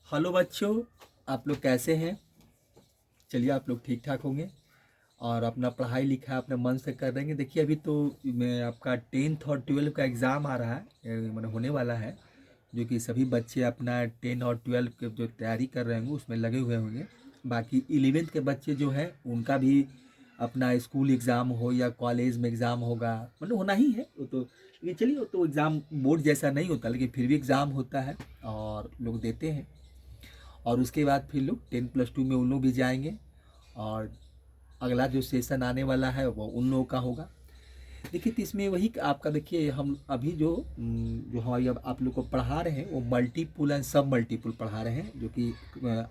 Hello बच्चों, आप लोग कैसे हैं? चलिए आप लोग ठीक ठाक होंगे और अपना पढ़ाई लिखाई अपने मन से कर देंगे। देखिए अभी तो मैं आपका 10th और 12 का एग्ज़ाम आ रहा है, मैंने होने वाला है, जो कि सभी बच्चे अपना 10 और 12 के जो तैयारी कर रहे होंगे उसमें लगे हुए होंगे। बाकी 11th के बच्चे जो हैं उनका भी अपना स्कूल एग्ज़ाम हो या कॉलेज में एग्ज़ाम होगा, मतलब होना ही है वो तो। लेकिन चलिए वो तो एग्ज़ाम बोर्ड जैसा नहीं होता, लेकिन फिर भी एग्ज़ाम होता है और लोग देते हैं। और उसके बाद फिर लोग 10+2 में उन लोग भी जाएंगे और अगला जो सेशन आने वाला है वो उन लोगों का होगा। देखिए तो इसमें वही आपका, देखिए हम अभी जो हमारी अब आप लोग को पढ़ा रहे हैं वो मल्टीपुल एंड सब मल्टीपुल पढ़ा रहे हैं, जो कि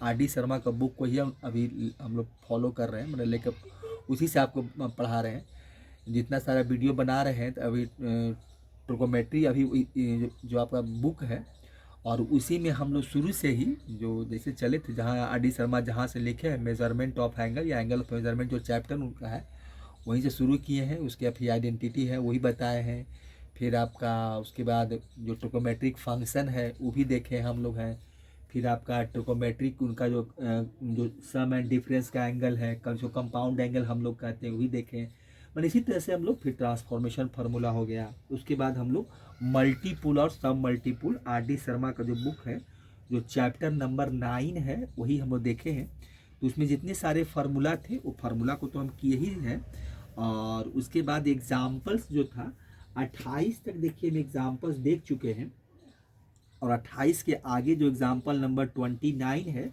R D शर्मा का बुक को ही हम अभी हम लोग फॉलो कर रहे हैं, मतलब लेकर उसी से आपको पढ़ा रहे हैं। जितना सारा वीडियो बना रहे हैं तो अभी ट्रिकोमेट्री अभी जो आपका बुक है, और उसी में हम लोग शुरू से ही जो जैसे चले थे, जहाँ R D शर्मा जहाँ से लिखे हैं मेजरमेंट ऑफ एंगल या एंगल ऑफ मेजरमेंट जो चैप्टर उनका है वहीं से शुरू किए हैं। उसके फिर आइडेंटिटी है वही बताए हैं। फिर आपका उसके बाद जो ट्रिकोमेट्रिक फंक्शन है वो भी देखे हम लोग हैं। फिर आपका ट्रिकोमेट्रिक उनका जो सम एंड डिफरेंस का एंगल है, जो कंपाउंड एंगल हम लोग कहते हैं वो भी देखें। मतलब इसी तरह से हम लोग फिर ट्रांसफॉर्मेशन फार्मूला हो गया। उसके बाद हम लोग मल्टीपुल और सब मल्टीपुल R D शर्मा का जो बुक है, जो चैप्टर नंबर 9 है वही हम लोग देखे हैं। तो उसमें जितने सारे फार्मूला थे वो फार्मूला को तो हम किए ही हैं। और उसके बाद एग्जाम्पल्स जो था 28 तक देखिए हम एग्जाम्पल्स देख चुके हैं, और 28 के आगे जो एग्जाम्पल नंबर 29 है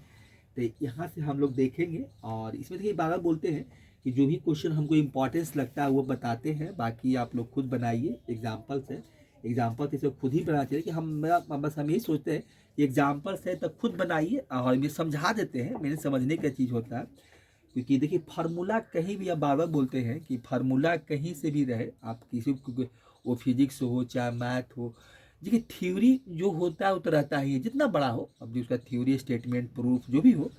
तो यहाँ से हम लोग देखेंगे। और इसमें देखिए बार बार बोलते हैं कि जो भी क्वेश्चन हमको इम्पोर्टेंस लगता है वो बताते हैं, बाकी आप लोग खुद बनाइए एग्जाम्पल्स है। एग्जाम्पल इसे खुद ही बनाना चाहिए कि बस हम यही सोचते हैं कि एग्जाम्पल्स है तो खुद बनाइए, और ये समझा देते हैं, मेरे समझने का चीज़ होता है। क्योंकि देखिए फार्मूला कहीं भी, आप बार बार बोलते हैं कि फार्मूला कहीं से भी रहे, आप किसी को, वो फिजिक्स हो चाहे मैथ हो, देखिए थ्योरी जो होता है वो तो रहता ही है जितना बड़ा हो, अब जो उसका थ्योरी स्टेटमेंट प्रूफ जो भी हो,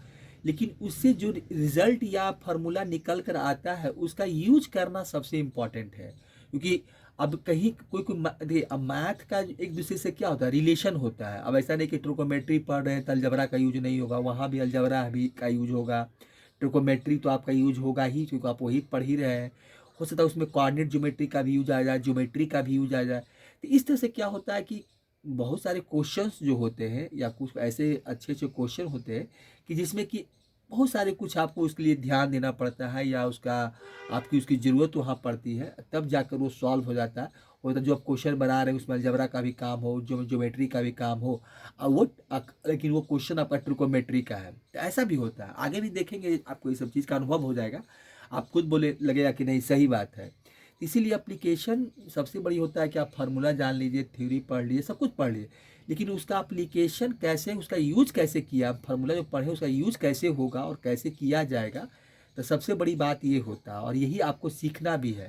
लेकिन उससे जो रिजल्ट या फार्मूला निकल कर आता है उसका यूज करना सबसे इम्पॉर्टेंट है। क्योंकि अब कहीं कोई कोई देखिए अब मैथ का एक दूसरे से क्या होता है, रिलेशन होता है। अब ऐसा नहीं कि ट्रिकोमेट्री पढ़ रहे हैं तो अलजबरा का यूज नहीं होगा, वहाँ भी अलजबरा भी का यूज होगा। ट्रिकोमेट्री तो आपका यूज होगा ही क्योंकि आप वही पढ़ ही रहे हैं। हो सकता है उसमें कोऑर्डिनेट ज्योमेट्री का भी यूज आ जाए, ज्योमेट्री का भी यूज आ जाए। तो इस तरह से क्या होता है कि बहुत सारे क्वेश्चंस जो होते हैं या कुछ ऐसे अच्छे अच्छे क्वेश्चन होते हैं कि जिसमें कि बहुत सारे कुछ आपको उसके लिए ध्यान देना पड़ता है, या उसका आपकी उसकी ज़रूरत वहाँ पड़ती है, तब जाकर वो सॉल्व हो जाता है। और जो आप क्वेश्चन बना रहे हैं उसमें अलजबरा का भी काम हो, ज्योमेट्री का भी काम हो, और लेकिन वो क्वेश्चन आपका ट्रिकोमेट्री का है, तो ऐसा भी होता है। आगे भी देखेंगे, आपको ये सब चीज़ का अनुभव हो जाएगा, आप खुद बोले लगेगा कि नहीं सही बात है। इसीलिए एप्लीकेशन सबसे बड़ी होता है कि आप फार्मूला जान लीजिए, थ्योरी पढ़ लीजिए, सब कुछ पढ़ लीजिए, लेकिन उसका एप्लीकेशन कैसे, उसका यूज कैसे किया, फार्मूला जो पढ़े उसका यूज कैसे होगा और कैसे किया जाएगा, तो सबसे बड़ी बात ये होता है। और यही आपको सीखना भी है,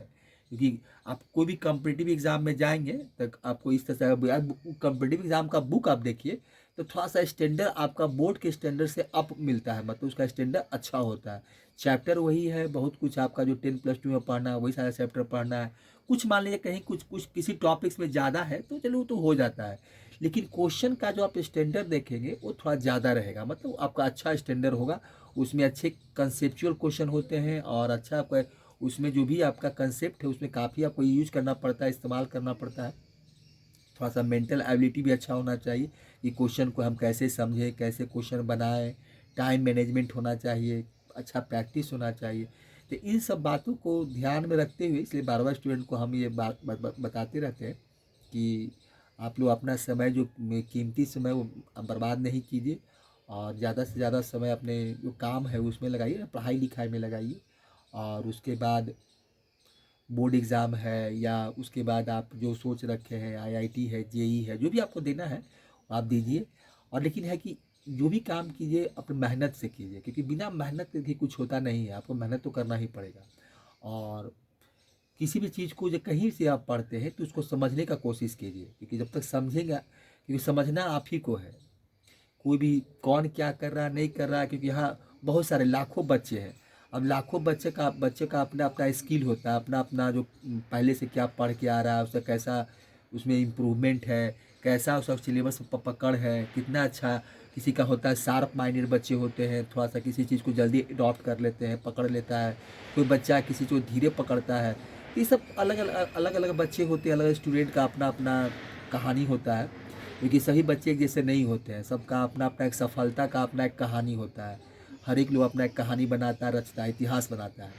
क्योंकि आप कोई भी कम्पिटिटिव एग्ज़ाम में जाएंगे तो आपको इस तरह से कम्पिटिटिव एग्ज़ाम का बुक आप देखिए तो थोड़ा सा स्टैंडर्ड आपका बोर्ड के स्टैंडर्ड से अप मिलता है, मतलब उसका स्टैंडर्ड अच्छा होता है। चैप्टर वही है, बहुत कुछ आपका जो 10+2 में पढ़ना है वही सारा चैप्टर पढ़ना है। कुछ मान लीजिए कहीं कुछ कुछ किसी टॉपिक्स में ज़्यादा है तो चलो वो तो हो जाता है, लेकिन क्वेश्चन का जो आप स्टैंडर्ड देखेंगे वो थोड़ा ज़्यादा रहेगा, मतलब आपका अच्छा स्टैंडर्ड होगा। उसमें अच्छे कंसेप्चुअल क्वेश्चन होते हैं, और अच्छा आपका उसमें जो भी आपका कंसेप्ट है उसमें काफ़ी आपको यूज करना पड़ता है, इस्तेमाल करना पड़ता है। थोड़ा सा मेंटल एबिलिटी भी अच्छा होना चाहिए कि क्वेश्चन को हम कैसे समझें, कैसे क्वेश्चन बनाएं, टाइम मैनेजमेंट होना चाहिए, अच्छा प्रैक्टिस होना चाहिए। तो इन सब बातों को ध्यान में रखते हुए इसलिए बार बार स्टूडेंट को हम ये बात बताते रहते हैं कि आप लोग अपना समय जो कीमती समय वो बर्बाद नहीं कीजिए, और ज़्यादा से ज़्यादा समय अपने जो काम है उसमें लगाइए, पढ़ाई लिखाई में लगाइए। और उसके बाद बोर्ड एग्ज़ाम है या उसके बाद आप जो सोच रखे हैं आईआईटी है, जेई है, जो भी आपको देना है आप दीजिए। और लेकिन है कि जो भी काम कीजिए अपनी मेहनत से कीजिए, क्योंकि बिना मेहनत के कुछ होता नहीं है, आपको मेहनत तो करना ही पड़ेगा। और किसी भी चीज़ को जो कहीं से आप पढ़ते हैं तो उसको समझने का कोशिश कीजिए, क्योंकि जब तक समझेगा, क्योंकि समझना आप ही को है। कोई भी कौन क्या कर रहा है नहीं कर रहा है, क्योंकि यहाँ बहुत सारे लाखों बच्चे हैं। अब लाखों बच्चे का अपना अपना स्किल होता है, अपना अपना जो पहले से क्या पढ़ के आ रहा है उसका कैसा उसमें इम्प्रूवमेंट है, कैसा उसका सिलेबस पकड़ है, कितना अच्छा किसी का होता है शार्प माइंडेड बच्चे होते हैं, थोड़ा सा किसी चीज़ को जल्दी अडॉप्ट कर लेते हैं, पकड़ लेता है। कोई बच्चा किसी चीज़ को धीरे पकड़ता है। ये सब अलग अलग अलग अलग बच्चे होते हैं, अलग स्टूडेंट का अपना अपना कहानी होता है, क्योंकि सभी बच्चे एक जैसे नहीं होते हैं। सबका अपना अपना एक सफलता का अपना एक कहानी होता है। हर एक लोग अपना एक कहानी बनाता है, रचता है, इतिहास बनाता है।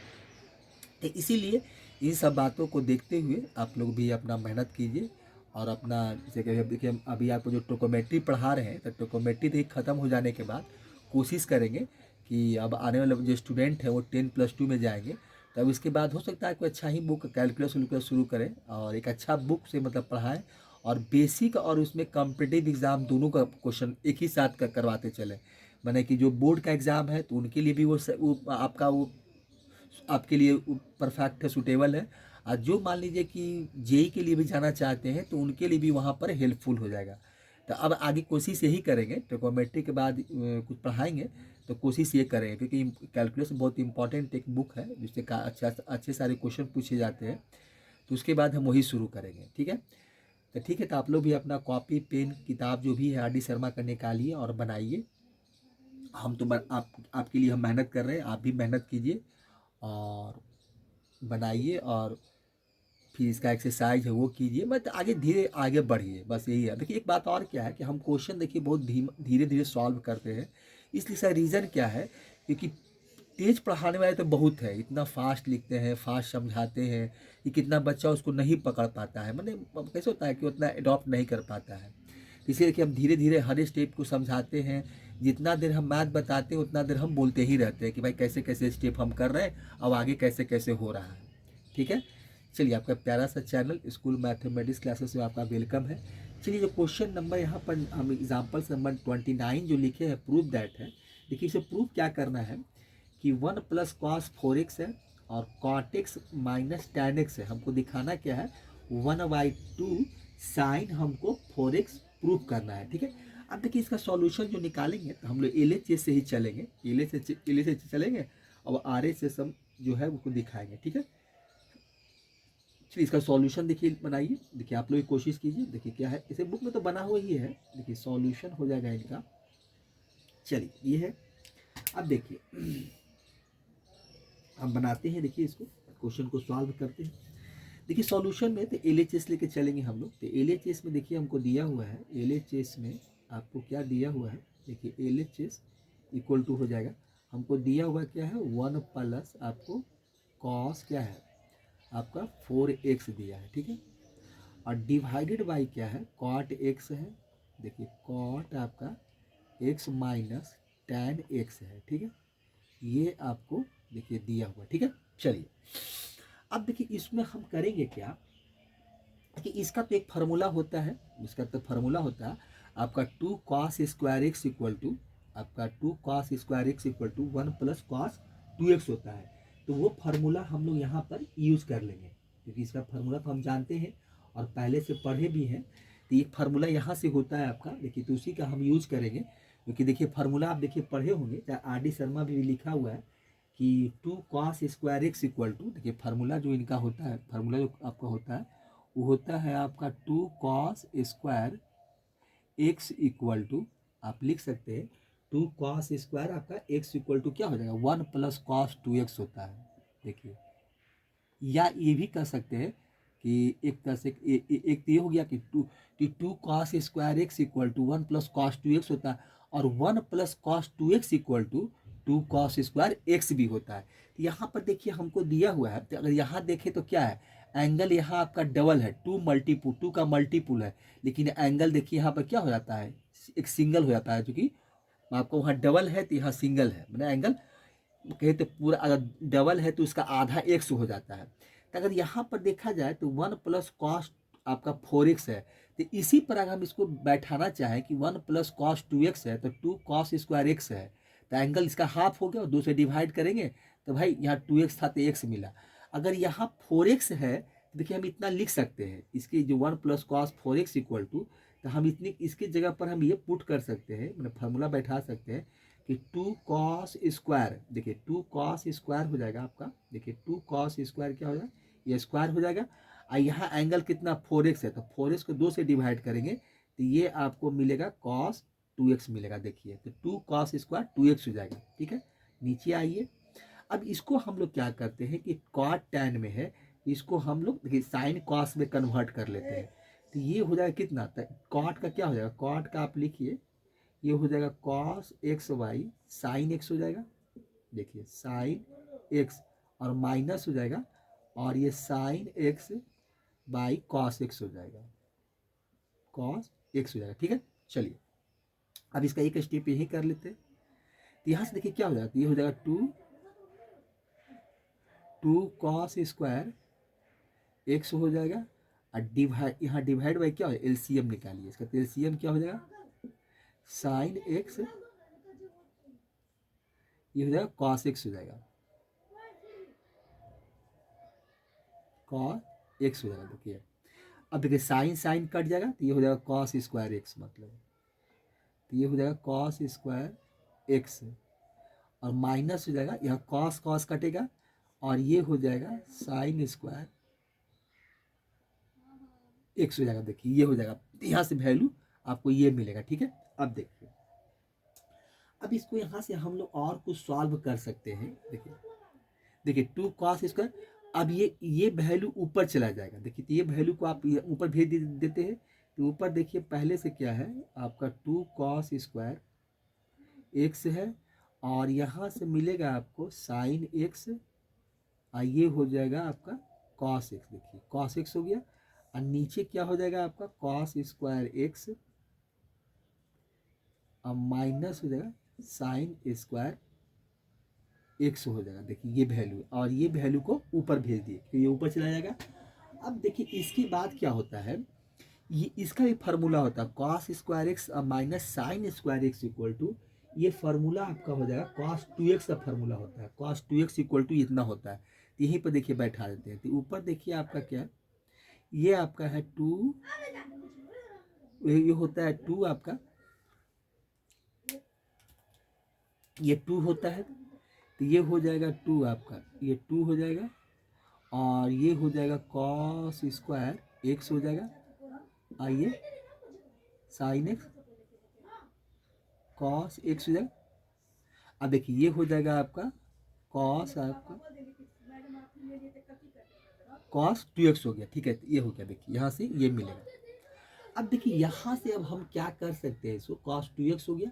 तो इसीलिए इन सब बातों को देखते हुए आप लोग भी अपना मेहनत कीजिए और अपना, जैसे कि अब देखिए अभी आपको जो टोकोमेट्री पढ़ा रहे हैं, तो टोकोमेट्री देखिए ख़त्म हो जाने के बाद कोशिश करेंगे कि अब आने वाले जो स्टूडेंट हैं वो 10+2 में जाएंगे, तो अब इसके बाद हो सकता है कोई अच्छा ही बुक कैलकुलस उलकुलस शुरू करें और एक अच्छा बुक से मतलब पढ़ाएं और बेसिक और उसमें कॉम्पिटिटिव एग्ज़ाम दोनों का क्वेश्चन एक ही साथ करवाते चलें। माने कि जो बोर्ड का एग्ज़ाम है तो उनके लिए भी वो आपका वो आपके लिए परफेक्ट है, सूटेबल है। और जो मान लीजिए कि जेई के लिए भी जाना चाहते हैं तो उनके लिए भी वहाँ पर हेल्पफुल हो जाएगा। तो अब आगे कोशिश यही करेंगे, ट्रिकोमेट्री के बाद कुछ पढ़ाएंगे तो कोशिश ये करेंगे, क्योंकि कैलकुलस बहुत इंपॉर्टेंट एक बुक है जिससे अच्छे सारे क्वेश्चन पूछे जाते हैं। तो उसके बाद हम वही शुरू करेंगे, ठीक है। तो ठीक है, तो आप लोग भी अपना कॉपी पेन किताब जो भी है आर डी शर्मा का निकालिए और बनाइए। हम तो आपके लिए हम मेहनत कर रहे हैं, आप भी मेहनत कीजिए और बनाइए और फिर इसका एक्सरसाइज है वो कीजिए, मतलब आगे धीरे आगे बढ़िए, बस यही है। देखिए एक बात और क्या है कि हम क्वेश्चन देखिए बहुत धीरे धीरे सॉल्व करते हैं। इसलिए सर रीज़न क्या है, क्योंकि तेज पढ़ाने वाले तो बहुत है, इतना फास्ट लिखते हैं, फास्ट समझाते हैं कि कितना बच्चा उसको नहीं पकड़ पाता है, मतलब कैसे होता है कि उतना अडॉप्ट नहीं कर पाता है। इसलिए कि हम धीरे धीरे हर स्टेप को समझाते हैं। जितना देर हम मैथ बताते हैं उतना देर हम बोलते ही रहते हैं कि भाई कैसे कैसे स्टेप हम कर रहे हैं, अब आगे कैसे कैसे हो रहा है, ठीक है। चलिए, आपका प्यारा सा चैनल स्कूल मैथमेटिक्स क्लासेस में आपका वेलकम है। चलिए, जो क्वेश्चन नंबर यहाँ पर हम एग्जाम्पल्स नंबर 29 जो लिखे हैं, प्रूव दैट है। देखिए इसे प्रूव क्या करना है कि 1 + cos 4x है और cot x - tan x है। हमको दिखाना क्या है, 1/2 साइन हमको 4x प्रूव करना है, ठीक है। अब देखिए इसका सॉल्यूशन जो निकालेंगे तो हम लोग LHS से ही चलेंगे, LHS से चलेंगे और RHS हम जो है उसको दिखाएंगे, ठीक है। चलिए इसका सॉल्यूशन देखिए बनाइए, देखिए आप लोग कोशिश कीजिए, देखिए क्या है, इसे बुक में तो बना हुआ ही है, देखिए सॉल्यूशन हो जाएगा इनका। चलिए ये है, अब देखिए हम बनाते हैं, देखिए इसको क्वेश्चन को सॉल्व करते हैं। देखिए सॉल्यूशन में तो LHS लेके चलेंगे हम लोग। तो LHS में देखिए हमको दिया हुआ है, LHS में आपको क्या दिया हुआ है, देखिए LHS इक्वल टू हो जाएगा, हमको दिया हुआ क्या है 1 प्लस आपको कॉस क्या है आपका 4x दिया है, ठीक है। और डिवाइडेड बाई क्या है, कॉट x है, देखिए कॉट आपका x माइनस tan x है, ठीक है। ये आपको देखिए दिया हुआ, ठीक है। चलिए अब देखिए इसमें हम करेंगे क्या कि इसका तो एक फार्मूला होता है, इसका तो फार्मूला होता है आपका 2 cos square x equal to आपका 2 cos square x equal to 1 + cos 2x होता है। तो वो फार्मूला हम लोग यहाँ पर यूज़ कर लेंगे, क्योंकि इसका फार्मूला तो हम जानते हैं और पहले से पढ़े भी हैं। तो ये फार्मूला यहाँ से होता है आपका, देखिए तो उसी का हम यूज़ करेंगे, क्योंकि देखिए फार्मूला आप देखिए पढ़े होंगे, चाहे RD शर्मा भी लिखा हुआ है कि 2 cos square x equal to, देखिए फार्मूला जो इनका होता है, फार्मूला जो आपका होता है वो होता है आपका 2 cos square x equal to, आप लिख सकते हैं 2 cos स्क्वायर आपका एक्स इक्वल टू क्या हो जाएगा 1 + cos 2x होता है, देखिए। या ये भी कर सकते हैं कि एक तरह से एक तो ये हो गया कि 2 cos square x equal to 1 + cos 2x होता है, और 1 + cos 2x equal to 2 cos square x भी होता है। तो यहाँ पर देखिए हमको दिया हुआ है, तो अगर यहाँ देखें तो क्या है, एंगल यहाँ आपका डबल है, 2 का मल्टीपुल है, लेकिन एंगल देखिए यहाँ पर क्या हो जाता है, एक सिंगल हो जाता है, क्योंकि आपको वहाँ डबल है तो यहाँ सिंगल है, मतलब एंगल कहे तो पूरा अगर डबल है तो उसका आधा x हो जाता है। तो अगर यहाँ पर देखा जाए तो 1 + cos आपका 4x है, तो इसी पर अगर हम इसको बैठाना चाहें कि 1 + cos 2x है तो 2 cos स्क्वायर x है, तो एंगल इसका हाफ हो गया और 2 से डिवाइड करेंगे तो भाई यहाँ 2x था तो x मिला। अगर यहाँ 4x है तो देखिए हम इतना लिख सकते हैं, इसकी जो 1 + cos 4x इक्वल टू, तो हम इतनी इसकी जगह पर हम ये पुट कर सकते हैं, मतलब फार्मूला बैठा सकते हैं कि 2 cos स्क्वायर, देखिए 2 cos स्क्वायर हो जाएगा आपका, देखिए 2 cos स्क्वायर क्या हो जाएगा, ये स्क्वायर हो जाएगा। और यहाँ एंगल कितना 4x है, तो 4x को 2 से डिवाइड करेंगे तो ये आपको मिलेगा cos 2x मिलेगा। देखिए तो 2 कॉस स्क्वायर 2x हो जाएगा। ठीक है, नीचे आइए। अब इसको हम लोग क्या करते हैं कि कॉट टैन में है, इसको हम लोग देखिए साइन कॉस में कन्वर्ट कर लेते हैं। तो ये हो जाएगा कितना, कॉट का क्या हो जाएगा, कॉट का आप लिखिए, ये हो जाएगा cos x y sine x हो जाएगा। देखिए साइन एक्स और माइनस हो जाएगा, और ये sine x by cos x हो जाएगा, कॉस एक्स हो जाएगा। ठीक है, चलिए अब इसका एक स्टेप यही कर लेते हैं। तो यहाँ से देखिए क्या हो जाएगा, ये हो जाएगा टू कॉस स्क्वायर एक्स हो जाएगा, और डिवाइड, यहाँ डिवाइड बाई क्या हो जाएगा, एलसीएम निकालिए इसका। तो एलसीएम क्या हो जाएगा, साइन एक्स, ये हो जाएगा कॉस एक्स हो जाएगा, कॉस एक्स हो जाएगा। देखिए अब देखिए साइन साइन कट जाएगा, तो ये हो जाएगा कॉस स्क्वायर एक्स, मतलब तो ये हो जाएगा कॉस स्क्वायर एक्स, और माइनस हो जाएगा, यहाँ कॉस कॉस कटेगा, और ये हो जाएगा साइन स्क्वायर एक्स हो जाएगा। देखिए ये हो जाएगा, यहाँ से वैल्यू आपको ये मिलेगा। ठीक है, अब देखिए अब इसको यहाँ से हम लोग और कुछ सॉल्व कर सकते हैं। देखिए देखिए 2 कॉस स्क्वायर, अब ये वैल्यू ऊपर चला जाएगा। देखिए तो ये वैल्यू को आप ऊपर भेज देते हैं। तो ऊपर देखिए पहले से क्या है आपका 2 कॉस स्क्वायर एक्स है, और यहाँ से मिलेगा आपको साइन एक्स, और ये हो जाएगा आपका कॉस एक्स। देखिए कॉस एक्स हो गया, और नीचे क्या हो जाएगा आपका कॉस स्क्वायर एक्स, और माइनस हो जाएगा साइन स्क्वायर एक्स हो जाएगा। देखिए ये वैल्यू, और ये वैल्यू को ऊपर भेज दिए तो ये ऊपर चला जाएगा। अब देखिए इसके बाद क्या होता है, ये इसका भी फार्मूला होता है cos square x minus sine square x equal to, ये फार्मूला आपका हो जाएगा कॉस 2x का फार्मूला होता है, कॉस 2x इक्वल टू इतना होता है। तो यहीं पर देखिए बैठा देते हैं। तो ऊपर देखिए आपका क्या है, ये आपका है 2, ये होता है 2 आपका, ये 2 होता है। तो ये हो जाएगा 2 आपका, ये 2 हो जाएगा, और ये हो जाएगा कॉस स्क्वायर एक्स हो जाएगा, आइए साइन एक्स कॉस एक्स हो जाएगा। अब देखिए ये हो जाएगा आपका कॉस, आपका कॉस 2x हो गया। ठीक है, ये हो गया। देखिए यहाँ से ये मिलेगा। अब देखिए यहाँ से अब हम क्या कर सकते हैं, इसको कॉस 2x हो गया।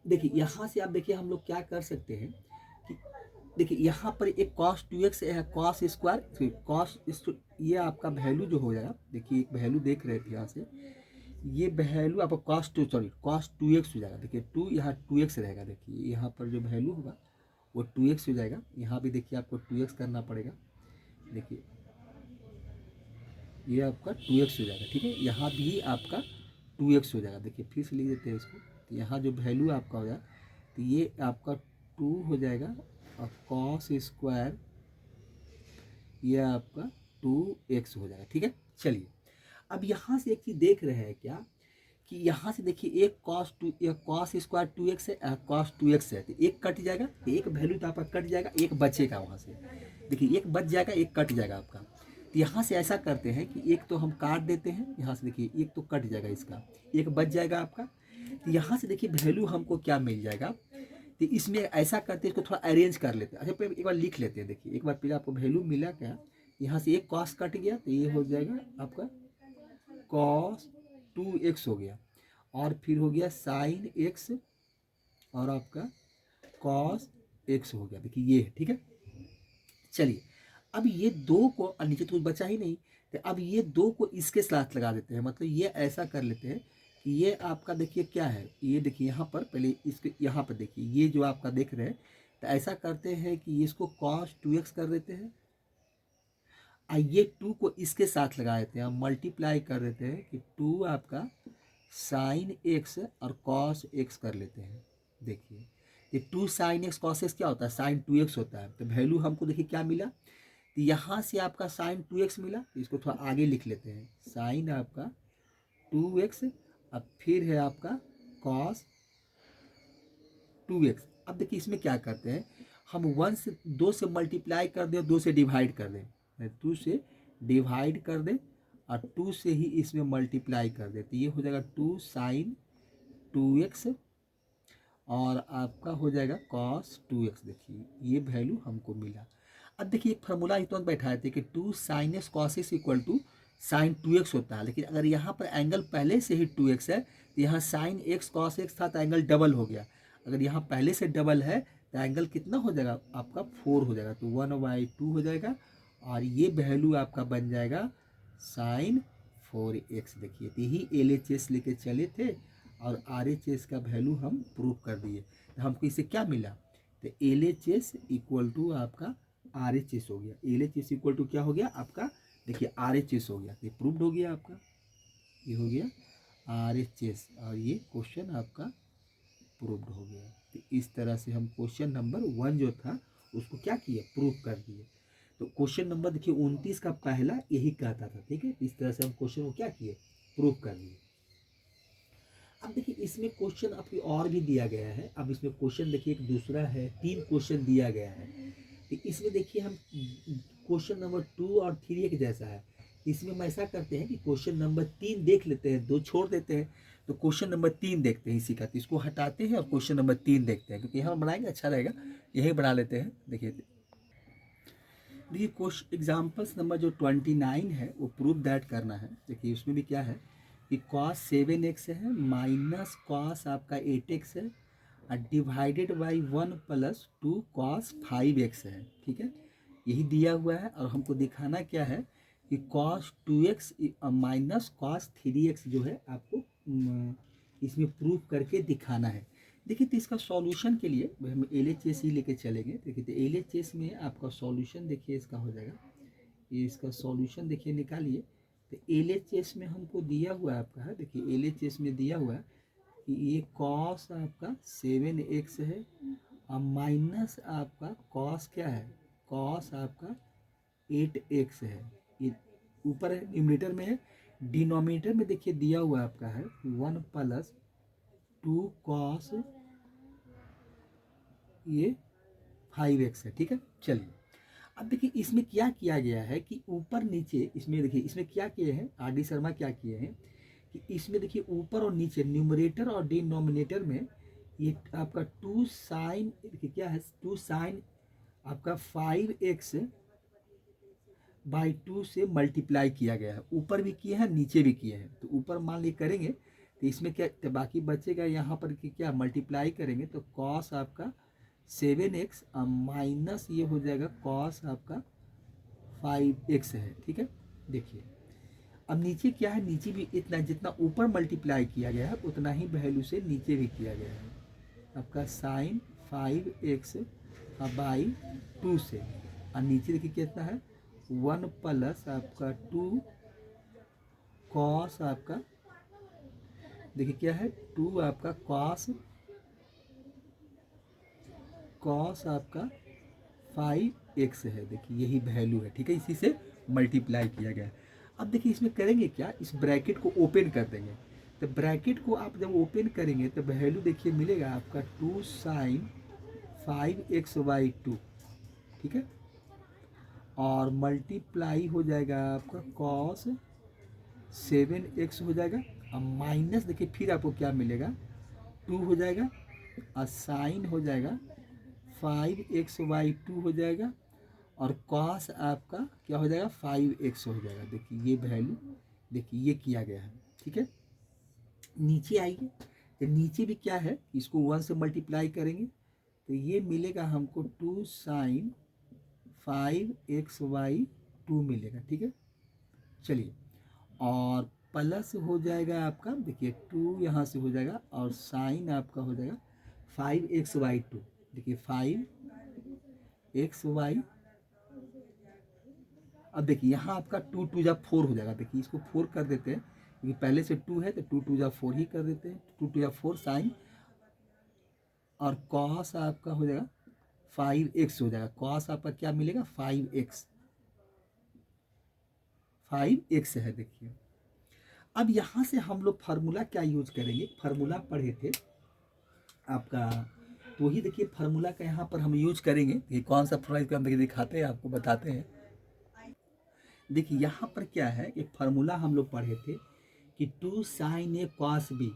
देखिए यहाँ से आप देखिए हम लोग क्या कर सकते हैं कि देखिए यहाँ पर एक कॉस 2x है, कॉस स्क्वायर, फिर कॉस, ये आपका वैल्यू जो हो जाएगा, देखिए एक वैल्यू देख रहे थे यहाँ से, ये वैल्यू आपका कॉस 2x हो जाएगा। देखिए 2 यहाँ 2x रहेगा। देखिए यहाँ पर जो वैल्यू होगा वो 2x हो जाएगा। यहाँ भी देखिए आपको 2x करना पड़ेगा। देखिए ये आपका 2x हो जाएगा। ठीक है, यहाँ भी आपका 2x हो जाएगा। देखिए फिर से लिख देते हैं इसको। तो यहाँ जो वैल्यू आपका हो जाएगा, तो ये आपका 2 हो जाएगा, और कॉस स्क्वायर ये आपका 2x हो जाएगा। ठीक है, चलिए अब यहाँ से एक चीज़ देख रहे हैं क्या, कि यहाँ से देखिए एक कॉस स्क्वायर 2x है, कॉस 2x है, तो एक कट जाएगा, एक वैल्यू तो आपका कट जाएगा, एक बचेगा वहाँ से। देखिए एक बच जाएगा, एक कट जाएगा आपका। तो यहाँ से ऐसा करते हैं कि एक तो हम काट देते हैं यहाँ से, देखिए एक तो कट जाएगा, इसका एक बच जाएगा आपका। तो यहाँ से देखिए वैल्यू हमको क्या मिल जाएगा, तो इसमें ऐसा करते हैं, इसको थोड़ा अरेंज कर लेते हैं। अच्छा पहले एक बार लिख लेते हैं। देखिए एक बार पहले आपको वैल्यू मिला क्या, यहाँ से एक कॉस कट गया, तो ये हो जाएगा आपका कॉस 2x हो गया, और फिर हो गया साइन एक्स, और आपका कॉस एक्स हो गया। देखिए ये है। ठीक है, चलिए अब ये दो को, और नीचे तो कुछ बचा ही नहीं, तो अब ये दो को इसके साथ लगा देते हैं। मतलब ये ऐसा कर लेते हैं कि ये आपका देखिए क्या है, ये देखिए यहाँ पर पहले इसके यहाँ पर देखिए ये जो आपका देख रहे हैं, तो ऐसा करते हैं कि इसको कॉस 2x कर देते हैं, और ये 2 को इसके साथ लगा देते हैं, मल्टीप्लाई कर देते हैं कि 2 आपका साइन एक्स और कॉस एक्स कर लेते हैं। देखिए ये 2 साइन एक्स कॉस एक्स क्या होता है, साइन 2x होता है। तो वैल्यू हमको देखिए क्या मिला, तो यहाँ से आपका साइन 2x मिला, इसको थोड़ा आगे लिख लेते हैं, साइन आपका 2x, अब फिर है आपका कॉस 2x। अब देखिए इसमें क्या करते हैं, हम 1 से 2 से मल्टीप्लाई कर दें, 2 से डिवाइड कर दें, 2 से डिवाइड कर दें, और 2 से ही इसमें मल्टीप्लाई कर दें। तो ये हो जाएगा 2 साइन 2x और आपका हो जाएगा कॉस 2x। देखिए ये वैल्यू हमको मिला। अब देखिए एक फार्मूला ही तुरंत बैठाए थे कि 2 sin x cos x equal to sine 2x होता है, लेकिन अगर यहाँ पर एंगल पहले से ही 2x है तो यहाँ साइन x cos x था तो एंगल डबल हो गया। अगर यहाँ पहले से डबल है तो एंगल कितना हो जाएगा आपका 4 हो जाएगा, तो 1/2 हो जाएगा और ये वैल्यू आपका बन जाएगा साइन 4x। देखिए तो यही LHS लेके चले थे और RHS का वैल्यू हम प्रूव कर दिए। तो हमको इससे क्या मिला, तो LHS इक्वल टू आपका RHS हो गया। LHS इक्वल टू क्या हो गया आपका, देखिए RHS हो गया, ये प्रूव्ड हो गया आपका, ये हो गया RHS और ये क्वेश्चन आपका प्रूव्ड हो गया। तो इस तरह से हम क्वेश्चन नंबर 1 जो था उसको क्या किए, प्रूव कर दिए। तो क्वेश्चन नंबर देखिए 29 का पहला यही कहता था, ठीक है। इस तरह से हम क्वेश्चन को क्या किए, प्रूव कर दिए। अब देखिए इसमें क्वेश्चन आपकी और भी दिया गया है। अब इसमें क्वेश्चन देखिए एक दूसरा है, 3 क्वेश्चन दिया गया है। तो इसमें देखिए हम क्वेश्चन नंबर 2 और 3 एक जैसा है। इसमें हम ऐसा करते हैं कि क्वेश्चन नंबर 3 देख लेते हैं, 2 छोड़ देते हैं। तो क्वेश्चन नंबर 3 देखते हैं इसी का, तो इसको हटाते हैं और क्वेश्चन नंबर 3 देखते हैं, क्योंकि यहाँ बनाएंगे अच्छा रहेगा, यही बना लेते हैं। देखिए क्वेश्चन एग्जाम्पल्स नंबर जो 29 है वो प्रूव दैट करना है। देखिए उसमें भी क्या है कि कॉस 7x है माइनस कॉस आपका 8x है और divided by 1 plus 2 cos 5x है, ठीक है। यही दिया हुआ है और हमको दिखाना क्या है कि cos 2x minus cos 3x जो है आपको इसमें प्रूव करके दिखाना है। देखिए तो इसका सॉल्यूशन के लिए हम LHS ही लेके चलेंगे। देखिए तो LHS में आपका सॉल्यूशन देखिए इसका हो जाएगा, ये इसका सॉल्यूशन देखिए निकालिए। तो LHS में हमको दिया हुआ है आपका है, देखिए LHS में दिया हुआ है कि ये कॉस आपका 7x है और माइनस आपका कॉस क्या है, कॉस आपका 8x है। ये ऊपर है न्यूमरेटर में है, डिनोमिनेटर में देखिए दिया हुआ आपका है 1 प्लस 2 कॉस ये 5x है, ठीक है। चलिए अब देखिए इसमें क्या किया गया है कि ऊपर नीचे इसमें देखिए इसमें क्या किए हैं RD शर्मा, क्या किए हैं कि इसमें देखिए ऊपर और नीचे न्यूमरेटर और डिनोमिनेटर में ये आपका 2 साइन देखिए क्या है 2 साइन आपका 5x बाई 2 से मल्टीप्लाई किया गया है। ऊपर भी किए हैं नीचे भी किए हैं। तो ऊपर मान ली करेंगे तो इसमें क्या तो बाकी बचेगा यहाँ पर कि क्या मल्टीप्लाई करेंगे तो कॉस आपका 7x माइनस ये हो जाएगा कॉस आपका 5x है, ठीक है। देखिए अब नीचे क्या है, नीचे भी इतना जितना ऊपर मल्टीप्लाई किया गया है उतना ही वैल्यू से नीचे भी किया गया है आपका साइन 5x बाई 2 से, और नीचे देखिए कितना है 1 प्लस आपका 2 कॉस आपका देखिए क्या है 2 आपका कॉस आपका 5x है। देखिए यही वैल्यू है, ठीक है, इसी से मल्टीप्लाई किया गया। अब देखिए इसमें करेंगे क्या, इस ब्रैकेट को ओपन कर देंगे। तो ब्रैकेट को आप जब ओपन करेंगे तो वैल्यू देखिए मिलेगा आपका 2 साइन 5x/2, ठीक है, और मल्टीप्लाई हो जाएगा आपका कॉस 7x हो जाएगा और माइनस देखिए फिर आपको क्या मिलेगा 2 हो जाएगा और साइन हो जाएगा 5x/2 हो जाएगा और कॉस आपका क्या हो जाएगा 5x हो जाएगा। देखिए ये वैल्यू देखिए ये किया गया है, ठीक है। नीचे आइए तो नीचे भी क्या है, इसको 1 से मल्टीप्लाई करेंगे तो ये मिलेगा हमको 2 साइन 5x/2 मिलेगा, ठीक है। चलिए और प्लस हो जाएगा आपका देखिए 2 यहाँ से हो जाएगा और साइन आपका हो जाएगा 5x/2। देखिए 5x/, अब देखिए यहाँ आपका 2 2 जा 4 हो जाएगा। देखिए इसको 4 कर देते हैं क्योंकि पहले से 2 है तो 2 2 जा 4 ही कर देते हैं। 2 2 जा 4 साइन और कॉस आपका हो जाएगा 5x हो जाएगा। कॉस आपका क्या मिलेगा 5x है। देखिए अब यहाँ से हम लोग फार्मूला क्या यूज करेंगे, फार्मूला पढ़े थे आपका, तो ही देखिए फार्मूला का यहाँ पर हम यूज करेंगे। ये कौन सा फार्मूला हम देखिए दिखाते हैं आपको, बताते हैं। देखिए यहाँ पर क्या है, एक फार्मूला हम लोग पढ़े थे कि 2 साइन ए कॉस बी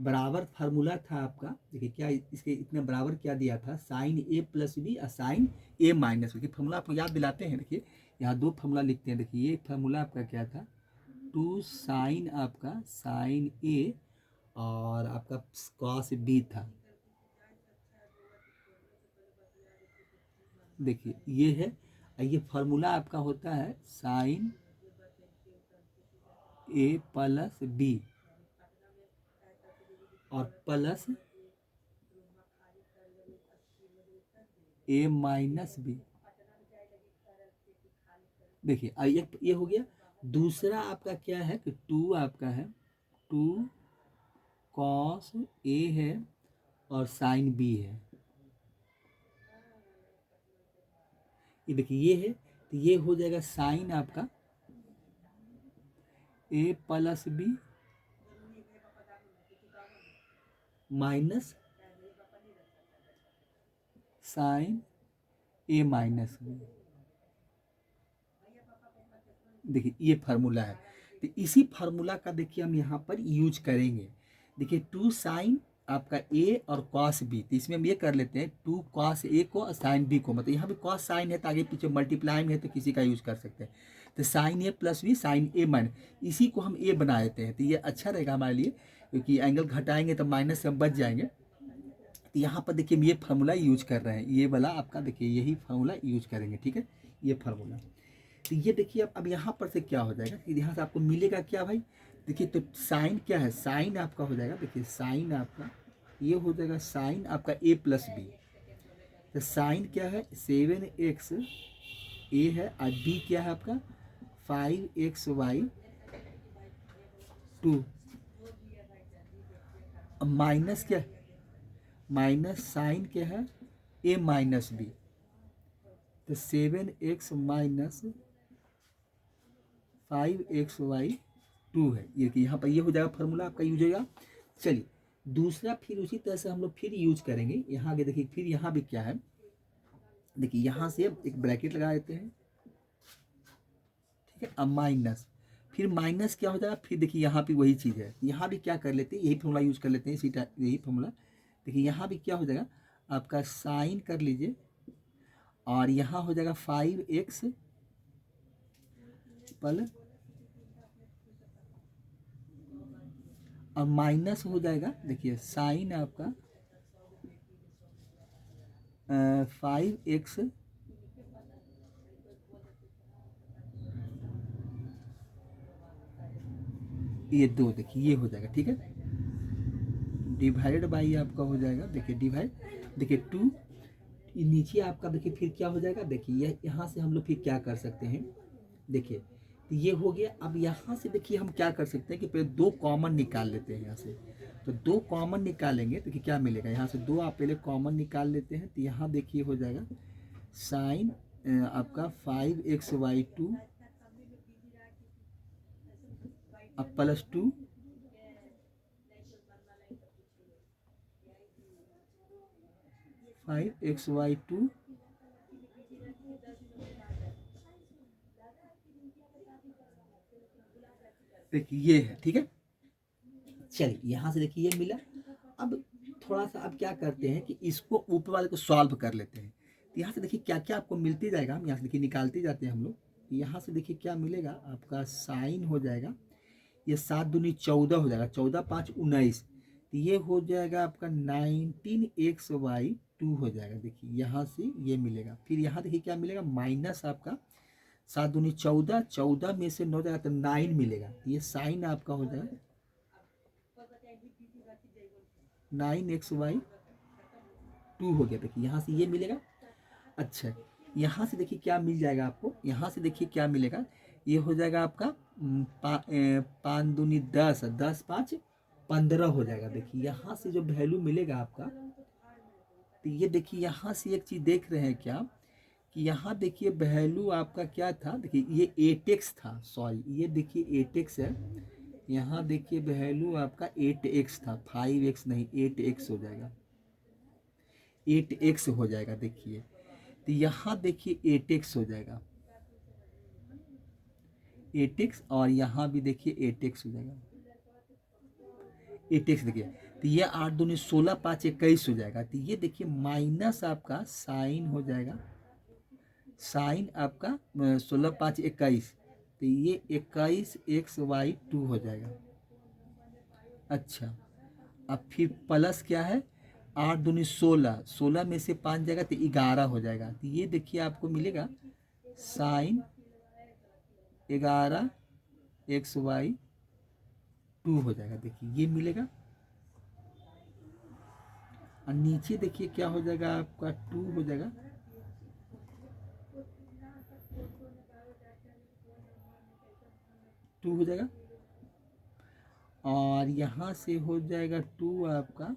बराबर फार्मूला था आपका, देखिए क्या इसके इतने बराबर क्या दिया था, साइन ए प्लस बी और साइन ए माइनस बी। फार्मूला आपको याद दिलाते हैं, देखिए यहाँ दो फार्मूला लिखते हैं। देखिए ये फार्मूला आपका क्या था, टू साइन आपका साइन ए और आपका कॉस बी था। देखिए ये है, ये फार्मूला आपका होता है साइन ए प्लस बी और प्लस ए माइनस बी। देखिए ये हो गया। दूसरा आपका क्या है कि टू आपका है, टू कॉस ए है और साइन बी है। ये देखिए ये है, तो ये हो जाएगा साइन आपका ए प्लस बी माइनस साइन ए माइनस बी। देखिए ये फार्मूला है, तो इसी फार्मूला का देखिए हम यहाँ पर यूज करेंगे। देखिए टू साइन आपका ए और कॉस बी, तो इसमें हम ये कर लेते हैं टू कॉस ए को और साइन बी को, मतलब यहाँ पे कॉस साइन है तो आगे पीछे मल्टीप्लाई में है तो किसी का यूज कर सकते हैं। तो साइन ए प्लस बी साइन ए माइनस, इसी को हम ए बना देते हैं, तो ये अच्छा रहेगा हमारे लिए, क्योंकि एंगल घटाएंगे तो माइनस से हम बच जाएंगे। तो यहाँ पर देखिए हम ये फार्मूला यूज कर रहे हैं, ये वाला आपका देखिए यही फार्मूला यूज करेंगे, ठीक है, ये फार्मूला। तो ये देखिए अब यहाँ पर से क्या हो जाएगा कि यहाँ से आपको मिलेगा क्या भाई, देखिए तो साइन क्या है, साइन आपका हो जाएगा, देखिए साइन आपका ये हो जाएगा साइन आपका ए प्लस बी। तो साइन क्या है 7x ए है और बी क्या है आपका 5xy 2। माइनस क्या है, माइनस साइन क्या है ए माइनस बी, तो 7x माइनस 5xy 2 है। ये कि यहाँ पर ये हो जाएगा फार्मूला आपका यूज होगा। चलिए दूसरा फिर उसी तरह से हम लोग फिर यूज करेंगे। यहाँ आगे देखिए फिर यहाँ भी क्या है, देखिए यहाँ से एक ब्रैकेट लगा देते हैं, ठीक है, अब माइनस, फिर माइनस क्या हो जाएगा, फिर देखिए यहाँ भी वही चीज़ है, यहाँ भी क्या कर लेते हैं, यही फार्मूला यूज कर लेते हैं, इसी यही फार्मूला। देखिए यहाँ भी क्या हो जाएगा आपका साइन कर लीजिए और यहाँ हो जाएगा 5x प्लस और माइनस हो जाएगा, देखिए साइन आपका 5x ये 2, देखिए ये हो जाएगा, ठीक है, डिवाइडेड बाई आपका हो जाएगा, देखिए डिवाइड, देखिए 2 नीचे आपका देखिए फिर क्या हो जाएगा, देखिए यहाँ से हम लोग फिर क्या कर सकते हैं, देखिए तो ये हो गया। अब यहाँ से देखिए हम क्या कर सकते हैं कि पहले 2 कॉमन निकाल लेते हैं यहाँ से, तो 2 कॉमन निकालेंगे तो क्या मिलेगा, यहाँ से 2 आप पहले कॉमन निकाल लेते हैं, तो यहाँ देखिए हो जाएगा साइन आपका 5xy2 अब प्लस 2 5xy2 देखिए ये है, ठीक है। चलिए यहाँ से देखिए ये मिला। अब थोड़ा सा अब क्या करते हैं कि इसको ऊपर वाले को सॉल्व कर लेते हैं, तो यहाँ से देखिए क्या क्या आपको मिलते जाएगा, हम यहाँ से देखिए निकालते जाते हैं हम लोग। यहाँ से देखिए क्या मिलेगा आपका साइन हो जाएगा, ये 7 दूनी 14 हो जाएगा, 14 5 19, तो ये हो जाएगा आपका 19xy2 हो जाएगा। देखिए यहाँ से ये मिलेगा, फिर यहाँ देखिए क्या मिलेगा माइनस आपका 7 दूनी 14, 14 में से 9 जाएगा तो 9 मिलेगा, ये साइन आपका हो जाएगा 9xy2 हो गया। देखिए यहाँ से ये मिलेगा। अच्छा यहाँ से देखिए क्या मिल जाएगा आपको, यहाँ से देखिए क्या मिलेगा, ये हो जाएगा आपका 5 दूनी 10, 10 5 15 हो जाएगा। देखिए यहाँ से जो वैल्यू मिलेगा आपका, तो ये देखिए यहाँ से एक चीज़ देख रहे हैं क्या कि यहाँ देखिए वैल्यू आपका क्या था, देखिए ये 8x था, सॉरी ये देखिए 8x है, यहाँ देखिए वैल्यू आपका 8x था, 5x नहीं 8x हो जाएगा, 8x हो जाएगा। देखिए तो यहाँ देखिए 8x हो जाएगा, 8x और यहाँ भी देखिए 8x हो जाएगा, 8x देखिए। तो ये 8 दूनी 16 5 21 हो जाएगा। तो ये देखिए माइनस आपका साइन हो जाएगा, साइन आपका 16 5 21, तो ये 21 XY2 हो जाएगा। अच्छा, अब फिर प्लस क्या है, 8 दूनी 16, 16 में से 5 जाएगा तो 11 हो जाएगा। तो ये देखिए आपको मिलेगा साइन 11XY2 हो जाएगा। देखिए ये मिलेगा, और नीचे देखिए क्या हो जाएगा आपका 2 हो जाएगा। टू हो जाएगा, और यहाँ से हो जाएगा 2 आपका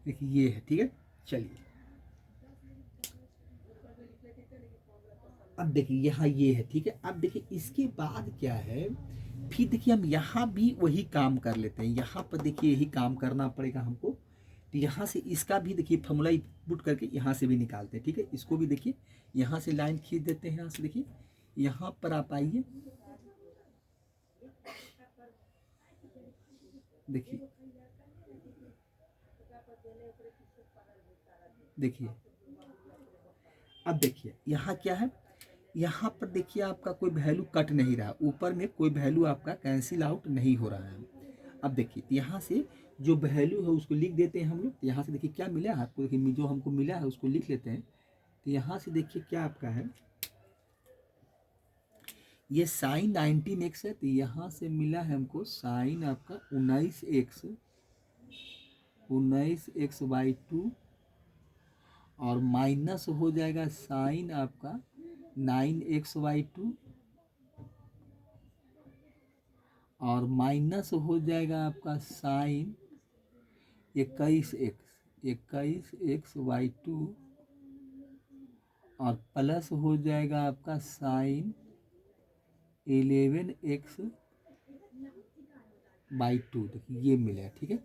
देखिए ये है, ठीक है। चलिए अब देखिए यहाँ ये है, ठीक है। अब देखिए इसके बाद क्या है, फिर देखिए हम यहाँ भी वही काम कर लेते हैं। यहाँ पर देखिए यही काम करना पड़ेगा हमको। तो यहाँ से इसका भी देखिए फॉर्मूला पुट करके यहाँ से भी निकालते हैं, ठीक है। इसको भी देखिए यहाँ से लाइन खींच देते हैं। यहाँ से देखिए यहाँ पर आप आइए, देखिए देखिए अब देखिए यहाँ क्या है, यहाँ पर देखिए आपका कोई वैल्यू कट नहीं रहा, ऊपर में कोई वैल्यू आपका कैंसिल आउट नहीं हो रहा है। अब देखिए यहाँ से जो वैल्यू है उसको लिख देते हैं हम लोग। यहाँ से देखिए क्या मिला है आपको, देखिए जो हमको मिला है उसको लिख लेते हैं। तो यहाँ से देखिए क्या आपका है, ये साइन 19x है। तो यहाँ से मिला है हमको साइन आपका 19x/2, और माइनस हो जाएगा साइन आपका 9x/2, और माइनस हो जाएगा आपका साइन 21x/2, और प्लस हो जाएगा आपका साइन 11x/2। देखिए ये मिलेगा, ठीक है।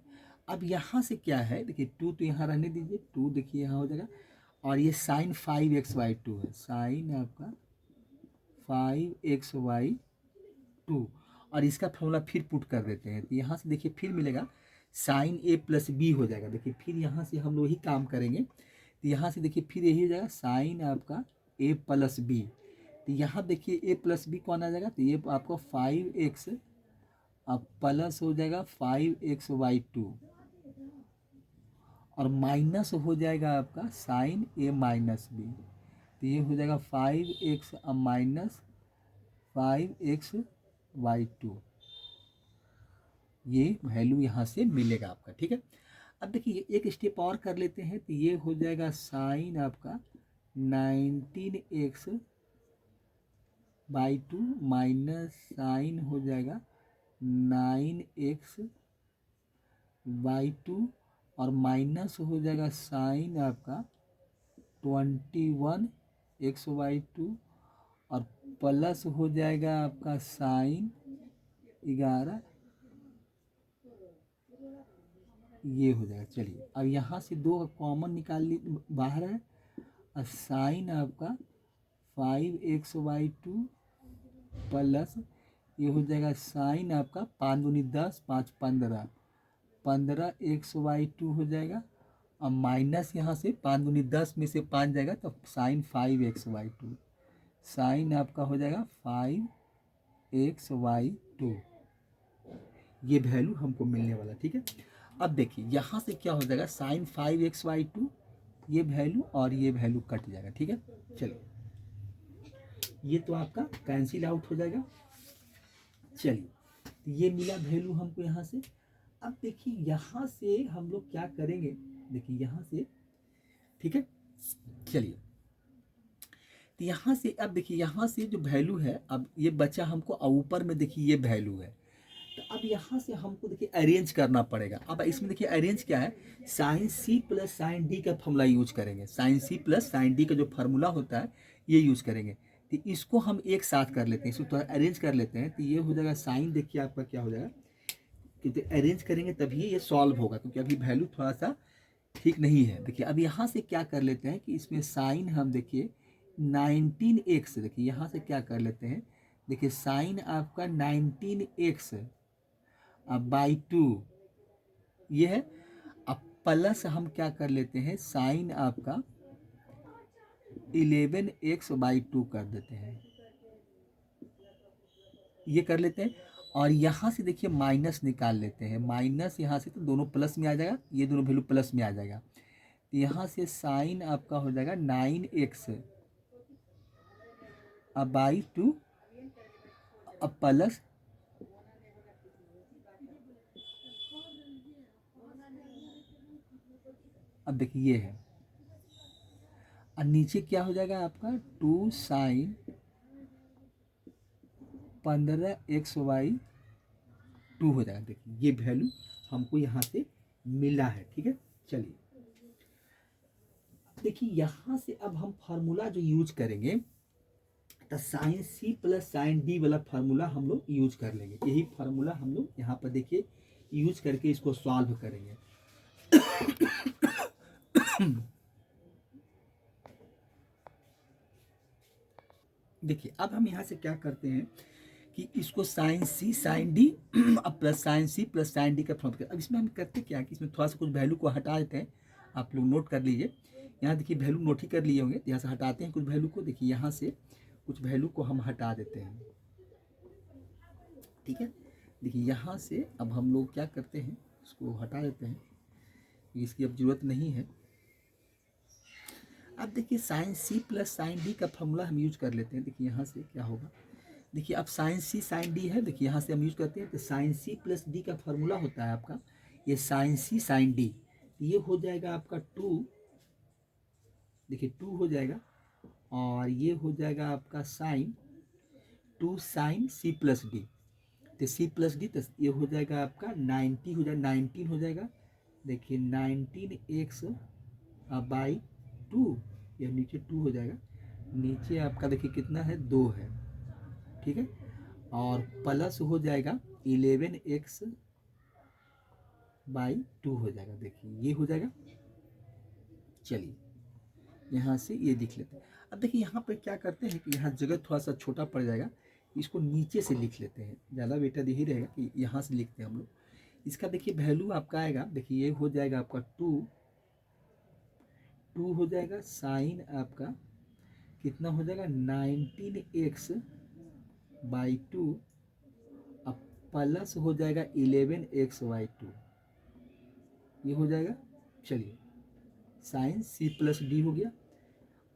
अब यहाँ से क्या है, देखिए 2 तो यहाँ रहने दीजिए, 2 देखिए यहाँ हो जाएगा, और ये साइन 5x/2 है, साइन आपका 5x/2, और इसका फॉर्मूला फिर पुट कर देते हैं। तो यहाँ से देखिए फिर मिलेगा साइन A+B हो जाएगा। देखिए फिर यहाँ से हम लोग ही काम करेंगे। तो यहाँ से देखिए फिर यही हो जाएगा साइन आपका A+B। तो यहाँ देखिए A+B कौन आ जाएगा, तो ये आपको 5x अब प्लस हो जाएगा 5x/2, और माइनस हो जाएगा आपका साइन A-B। तो ये हो जाएगा 5x अब माइनस 5x/2, ये वैल्यू यहाँ से मिलेगा आपका, ठीक है। अब देखिए एक स्टेप और कर लेते हैं। तो ये हो जाएगा साइन आपका 19x/2 माइनस साइन हो जाएगा 9x/2, और माइनस हो जाएगा साइन आपका 21x/2, और प्लस हो जाएगा आपका साइन 11, ये हो जाएगा। चलिए अब यहाँ से 2 कॉमन निकाल ली बाहर है, और साइन आपका 5x/2 प्लस ये हो जाएगा साइन आपका 5 दूनी 10 5 15, 15x/2 हो जाएगा, और माइनस यहाँ से 5 दूनी 10 में से 5 जाएगा तो साइन 5x/2, साइन आपका हो जाएगा 5x/2, ये वैल्यू हमको मिलने वाला, ठीक है। अब देखिए यहाँ से क्या हो जाएगा साइन 5x/2, ये वैल्यू और ये वैल्यू कट जाएगा, ठीक है। चलिए ये तो आपका कैंसिल आउट हो जाएगा। चलिए तो ये मिला वैल्यू हमको यहाँ से। अब देखिए यहाँ से हम लोग क्या करेंगे, देखिए यहाँ से, ठीक है। चलिए तो यहाँ से अब देखिए यहाँ से जो वैल्यू है, अब ये बचा हमको, ऊपर में देखिए ये वैल्यू है। तो अब यहाँ से हमको देखिए अरेंज करना पड़ेगा। अब इसमें देखिए अरेंज क्या है, साइन C + साइन D का फॉर्मूला यूज करेंगे। साइन C + साइन D का जो फार्मूला होता है ये यूज करेंगे। तो इसको हम एक साथ कर लेते हैं, इसको थोड़ा अरेंज कर लेते हैं। तो ये हो जाएगा साइन, देखिए आपका क्या हो जाएगा, क्योंकि अरेंज करेंगे तभी ये सॉल्व होगा, क्योंकि अभी वैल्यू थोड़ा सा ठीक नहीं है। देखिए अब यहाँ से क्या कर लेते हैं कि इसमें साइन हम देखिए 19x, देखिए यहाँ से क्या कर लेते हैं, देखिए साइन आपका 19x अब बाई 2 ये है। अब प्लस हम क्या कर लेते हैं, साइन आपका 11x बाई 2 कर देते हैं, ये कर लेते हैं। और यहाँ से देखिए माइनस निकाल लेते हैं, माइनस यहाँ से तो दोनों प्लस में आ जाएगा, ये दोनों वैल्यू प्लस में आ जाएगा। तो यहाँ से साइन आपका हो जाएगा 9x अब बाई 2 अब प्लस अब देखिए ये है, और नीचे क्या हो जाएगा आपका 2 साइन 15x/2 हो जाएगा। देखिए ये वैल्यू हमको यहाँ से मिला है, ठीक है। चलिए देखिए यहाँ से अब हम फार्मूला जो यूज करेंगे तो sine C plus sine D वाला फार्मूला हम लोग यूज कर लेंगे। यही फार्मूला हम लोग यहाँ पर देखिए यूज करके इसको सॉल्व करेंगे। देखिए अब हम यहाँ से क्या करते हैं कि इसको साइन सी साइन डी अब plus sine C plus sine D का फॉर्म कर। अब इसमें हम करते क्या कि इसमें थोड़ा सा कुछ वैल्यू को हटा देते हैं, आप लोग नोट कर लीजिए। यहाँ देखिए वैल्यू नोट ही कर लिए होंगे, यहाँ से हटाते हैं कुछ वैल्यू को। देखिए यहाँ से कुछ वैल्यू को हम हटा देते हैं, ठीक है। देखिए यहाँ से अब हम लोग क्या करते हैं, इसको हटा देते हैं, इसकी अब जरूरत नहीं है। अब देखिए sine C plus sine D का फॉर्मूला हम यूज कर लेते हैं। देखिए यहाँ से क्या होगा, देखिए अब साइन सी साइन डी है, देखिए यहाँ से हम यूज करते हैं तो साइन सी प्लस डी का फॉर्मूला होता है आपका ये साइन सी साइन डी, ये हो जाएगा आपका 2, देखिए 2 हो जाएगा, और ये हो जाएगा आपका sine 2 sine C plus D, तो सी प्लस डी तो ये हो जाएगा आपका 90 हो जाएगा, 19 हो जाएगा। देखिए 19x बाई 2, ये नीचे 2 हो जाएगा, नीचे आपका देखिए कितना है 2 है, ठीक है। और प्लस हो जाएगा 11x बाई 2 हो जाएगा, देखिए ये हो जाएगा। चलिए यहाँ से ये लिख लेते हैं। अब देखिए यहाँ पर क्या करते हैं कि यहाँ जगह थोड़ा सा छोटा पड़ जाएगा, इसको नीचे से लिख लेते हैं, ज़्यादा बेटर यही रहेगा कि यहाँ से लिखते हैं हम लोग। इसका देखिए वैल्यू आपका आएगा, देखिए ये हो जाएगा आपका 2 हो जाएगा, साइन आपका कितना हो जाएगा 19x बाई 2 अब प्लस हो जाएगा 11x बाई 2, ये हो जाएगा। चलिए साइन सी प्लस डी हो गया,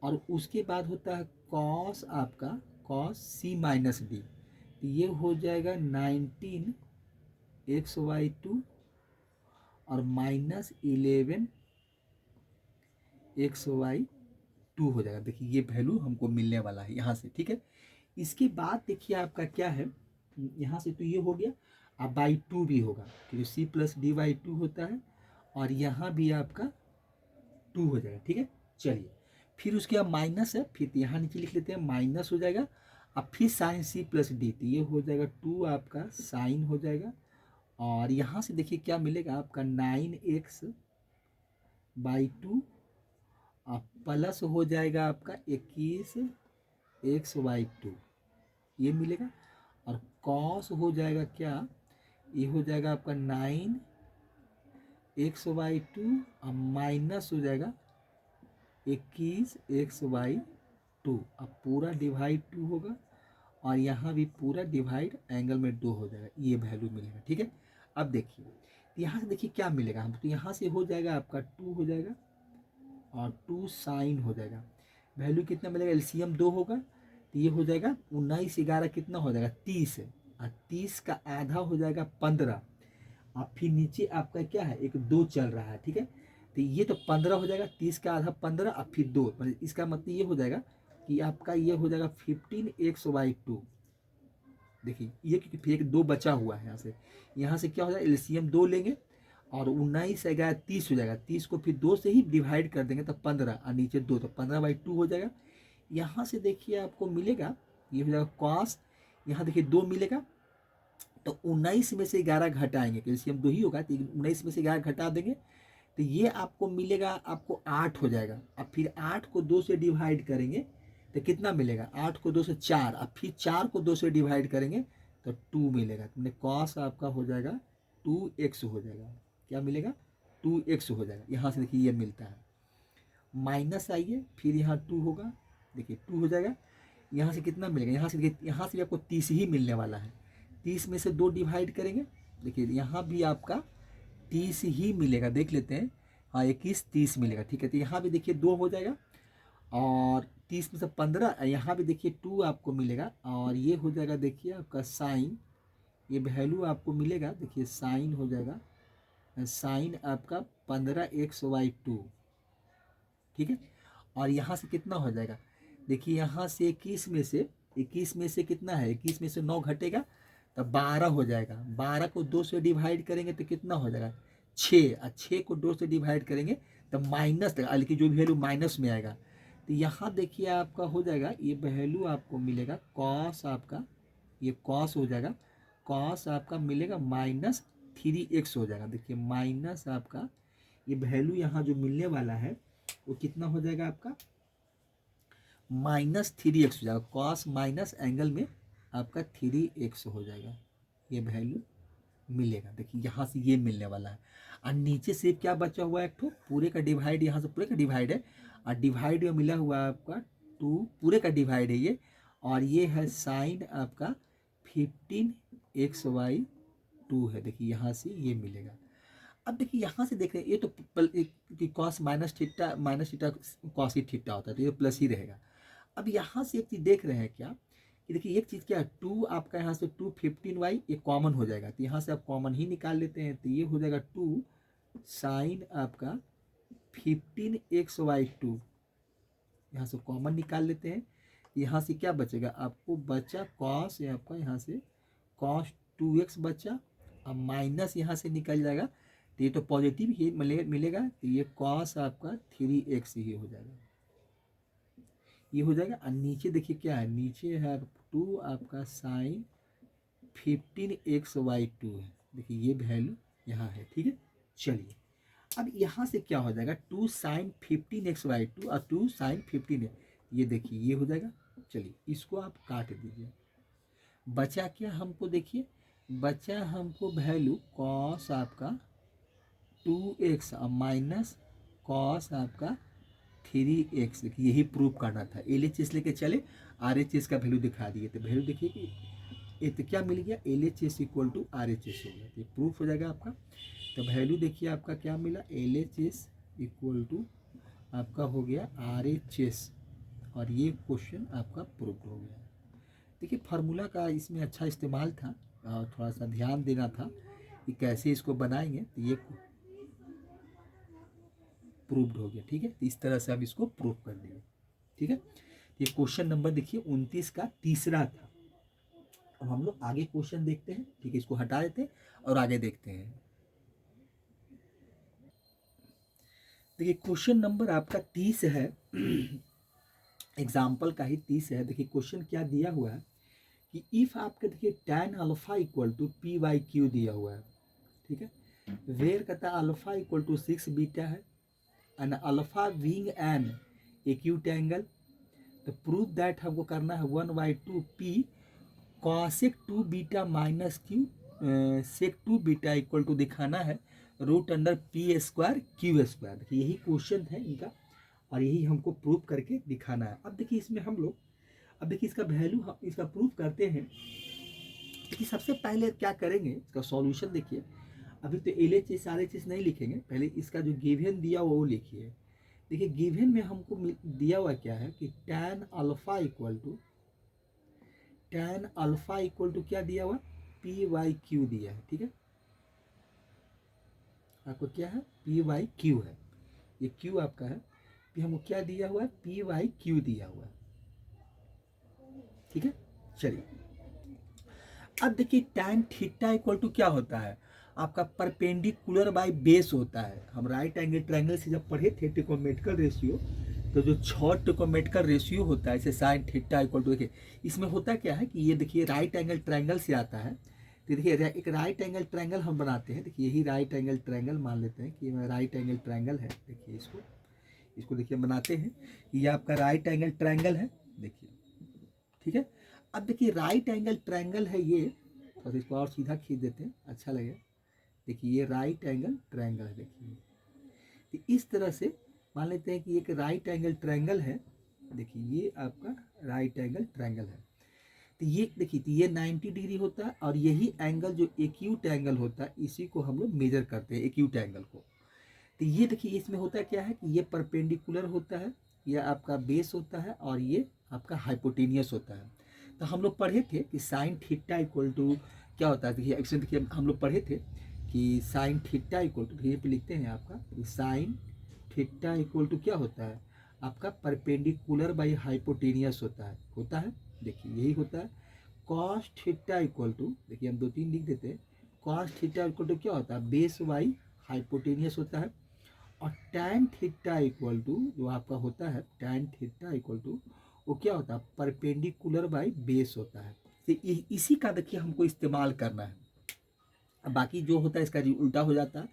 और उसके बाद होता है कॉस आपका कॉस सी माइनस डी, तो ये हो जाएगा 19x बाई 2 और माइनस 11x बाई 2 हो जाएगा। देखिए ये वैल्यू हमको मिलने वाला है यहाँ से, ठीक है। इसके बाद देखिए आपका क्या है, यहाँ से तो ये हो गया, अब बाई 2 भी होगा, क्योंकि सी प्लस डी बाई 2 होता है, और यहाँ भी आपका 2 हो जाएगा, ठीक है। चलिए फिर उसके बाद माइनस है, फिर यहाँ नीचे लिख लेते हैं माइनस हो जाएगा, अब फिर साइन सी प्लस डी, तो ये हो जाएगा 2 आपका साइन हो जाएगा, और यहाँ से देखिए क्या मिलेगा आपका 9x बाई 2 प्लस हो जाएगा आपका 21x बाई 2, ये मिलेगा। और कॉस हो जाएगा क्या, ये हो जाएगा आपका 9x बाई 2 और माइनस हो जाएगा 21x बाई 2, अब पूरा डिवाइड 2 होगा, और यहाँ भी पूरा डिवाइड एंगल में 2 हो जाएगा, ये वैल्यू मिलेगा, ठीक है। अब देखिए यहाँ से देखिए क्या मिलेगा हम, तो यहाँ से हो जाएगा आपका 2 हो जाएगा और 2 साइन हो जाएगा, वैल्यू कितना मिलेगा, एलसीएम 2 होगा, तो ये हो जाएगा 19 11 कितना हो जाएगा 30 है, और 30 का आधा हो जाएगा 15, और फिर नीचे आपका क्या है एक 2 चल रहा है, ठीक है। तो ये तो 15 हो जाएगा, 30 का आधा 15 और फिर 2, इसका मतलब ये हो जाएगा कि आपका ये हो जाएगा 15x बाई 2। देखिए ये क्योंकि फिर एक 2 बचा हुआ है, यहाँ से क्या हो जाएगा एलसीएम 2 लेंगे, और 19 11 30 हो जाएगा, 30 को फिर 2 से ही डिवाइड कर देंगे तो 15, और नीचे 2 तो 15 बाई 2 हो जाएगा। यहाँ से देखिए आपको मिलेगा, ये हो जाएगा कॉस, यहाँ देखिए 2 मिलेगा, तो 19 में से 11 घटाएंगे, एलसीएम 2 ही होगा, तो 19 में से 11 घटा देंगे, तो ये आपको मिलेगा आपको 8 हो जाएगा। अब फिर 8 को 2 से डिवाइड करेंगे तो कितना मिलेगा, 8 को 2 से 4, अब फिर 4 को 2 से डिवाइड करेंगे तो 2 मिलेगा। तुमने कॉस आपका हो जाएगा 2x हो जाएगा, क्या मिलेगा 2x हो जाएगा। यहाँ से देखिए ये मिलता है, माइनस आइए फिर यहाँ 2 होगा, देखिए 2 हो जाएगा। यहाँ से कितना मिलेगा, यहाँ से देखिए यहाँ से आपको 30 ही मिलने वाला है, 30 में से 2 डिवाइड करेंगे, देखिए यहाँ भी आपका 30 ही मिलेगा, देख लेते हैं। हाँ 21 30 मिलेगा, ठीक है। तो यहाँ भी देखिए 2 हो जाएगा और 30 में से 15, यहाँ भी देखिए 2 आपको मिलेगा और ये हो जाएगा देखिए आपका साइन, ये वैल्यू आपको मिलेगा, देखिए साइन हो जाएगा, साइन आपका 15x/2, ठीक है। और यहाँ से कितना हो जाएगा, देखिए यहाँ से 21 में से कितना है, 21 में से 9 घटेगा तो 12 हो जाएगा। 12 को 2 से डिवाइड करेंगे तो कितना हो जाएगा 6, और 6 को 2 से डिवाइड करेंगे तो माइनस, लेकिन जो वैल्यू माइनस में आएगा। तो यहाँ देखिए आपका हो जाएगा, ये वैल्यू आपको मिलेगा कॉस आपका, ये कॉस हो जाएगा, कॉस आपका मिलेगा -3x हो जाएगा। देखिए माइनस आपका ये वैल्यू यहाँ जो मिलने वाला है वो कितना हो जाएगा आपका -3x हो जाएगा, कॉस माइनस एंगल में आपका 3x हो जाएगा, ये वैल्यू मिलेगा। देखिए यहाँ से ये मिलने वाला है और नीचे से क्या बचा हुआ है, एक ठो पूरे का डिवाइड, यहाँ से पूरे का डिवाइड है और डिवाइड में मिला हुआ है आपका 2, पूरे का डिवाइड है ये, और ये है साइन आपका 15x/2 है। देखिए यहाँ से ये मिलेगा। अब देखिए यहाँ से देख रहे हैं, ये तो कॉस माइनस थीटा कॉस ही थीटा होता है, तो ये प्लस ही रहेगा। अब यहाँ से एक चीज़ देख रहे हैं क्या, कि देखिए एक चीज़ क्या है, 2 आपका यहाँ से 215y ये कॉमन हो जाएगा, तो यहाँ से आप कॉमन ही निकाल लेते हैं, तो ये हो जाएगा 2 साइन आपका 15x/2, यहाँ से कॉमन निकाल लेते हैं, यहाँ से क्या बचेगा आपको, बचा कॉस, आपका यहाँ से कॉस 2x बचा और माइनस यहाँ से निकल जाएगा, तो ये तो पॉजिटिव ही मिलेगा, तो ये कॉस आपका 3x ही हो जाएगा, ये हो जाएगा। और नीचे देखिए क्या है, नीचे है 2 आपका साइन 15x/2 है, देखिए ये वैल्यू यहाँ है, ठीक है। चलिए अब यहाँ से क्या हो जाएगा, 2 साइन 15x/2 और 2 साइन 15 है, ये देखिए ये हो जाएगा। चलिए इसको आप काट दीजिए, बचा क्या हमको, देखिए बचा हमको वैल्यू कॉस आपका 2x और माइनस कॉस आपका 3x, देखिए यही प्रूव करना था। LHS लेके चले, RHS का वैल्यू दिखा दिए, तो वैल्यू देखिए कि ये तो क्या मिल गया, LHS = RHS हो गया, तो प्रूफ हो जाएगा आपका। तो वैल्यू देखिए आपका क्या मिला, LHS = आपका हो गया RHS, और ये क्वेश्चन आपका प्रूफ हो गया। देखिए फार्मूला का इसमें अच्छा इस्तेमाल था और थोड़ा सा ध्यान देना था कि कैसे इसको बनाएंगे, तो ये प्रूव्ड हो गया, ठीक है। तो इस तरह से हम इसको प्रूव कर देंगे, ठीक है। ये क्वेश्चन नंबर देखिए 29 का तीसरा था। अब हम लोग आगे क्वेश्चन देखते हैं, ठीक है, इसको हटा देते हैं और आगे देखते हैं। देखिए क्वेश्चन नंबर आपका 30 है, एग्जाम्पल का ही 30 है। देखिए क्वेश्चन क्या दिया हुआ है कि इफ आपके देखिए tan अल्फा = p/q दिया हुआ है, ठीक है। वेयर कहता है अल्फा = 6 बीटा है and alpha being an acute angle, तो प्रूव दैट हमको करना है 1/2 p cosec 2 beta minus q sec 2 beta = दिखाना है √p² q²। देखिए यही क्वेश्चन है इनका और यही हमको प्रूव करके दिखाना है। अब देखिए इसमें हम लोग, अब देखिए इसका वैल्यू इसका प्रूफ करते हैं। देखिए सबसे पहले क्या करेंगे, इसका सॉल्यूशन देखिए, अभी तो LHS RHS नहीं लिखेंगे, पहले इसका जो गिवन दिया हुआ वो लिखिए। देखिए गिवन में हमको दिया हुआ क्या है कि tan अल्फा = क्या दिया हुआ, p/q दिया है, ठीक है। आपको क्या है, p/q है, ये q आपका है, फिर हमको क्या दिया हुआ है, p/q दिया हुआ है, ठीक है। चलिए अब देखिए tan थीटा = क्या होता है, आपका परपेंडिकुलर बाय बेस होता है। हम राइट एंगल ट्रायंगल से जब पढ़े थे ट्रिकोमेट्रिकल रेशियो, तो जो 6 ट्रिकोमेट्रिकल रेशियो होता है, जैसे साइन थीटा = देखिए इसमें होता क्या है कि ये देखिए राइट एंगल ट्रायंगल से आता है। तो देखिए एक राइट एंगल ट्रायंगल हम बनाते हैं, देखिए यही राइट एंगल ट्रायंगल मान लेते हैं कि राइट एंगल ट्रायंगल है। देखिए इसको देखिए बनाते हैं, ये आपका राइट एंगल ट्रायंगल है, देखिए, ठीक है। अब देखिए राइट एंगल ट्रायंगल है ये, तो इसको और सीधा खींच देते हैं, अच्छा लगेगा। देखिए ये राइट एंगल ट्रायंगल है, देखिए तो इस तरह से मान लेते हैं कि एक राइट एंगल ट्रायंगल है। देखिए ये आपका राइट एंगल ट्रायंगल है, तो ये देखिए तो ये 90 डिग्री होता है, और यही एंगल जो एक्यूट एंगल होता है इसी को हम लोग मेजर करते हैं, एक्यूट एंगल को। तो ये देखिए इसमें होता क्या है कि ये परपेंडिकुलर होता है, ये आपका बेस होता है, और ये आपका हाइपोटेनियस होता है। तो हम लोग पढ़े थे कि साइन थीटा इक्वल टू क्या होता है, देखिए एक्शन देखिए हम लोग पढ़े थे कि साइन थीटा इक्वल टू, ये पे लिखते हैं आपका साइन थीटा इक्वल टू क्या होता है आपका परपेंडिकुलर बाई हाइपोटेनियस होता है। देखिए यही होता है। कॉस थीटा इक्वल टू, देखिए हम 2 3 लिख देते हैं, कॉस थीटा इक्वल टू क्या होता है बेस बाई हाइपोटेनियस होता है। और टैन थीटा इक्वल टू जो आपका होता है टैन थीटा इक्वल टू वो क्या होता है परपेंडिकुलर बाई बेस होता है। तो इसी का देखिए हमको इस्तेमाल करना है, अब बाकी जो होता है इसका उल्टा हो जाता है।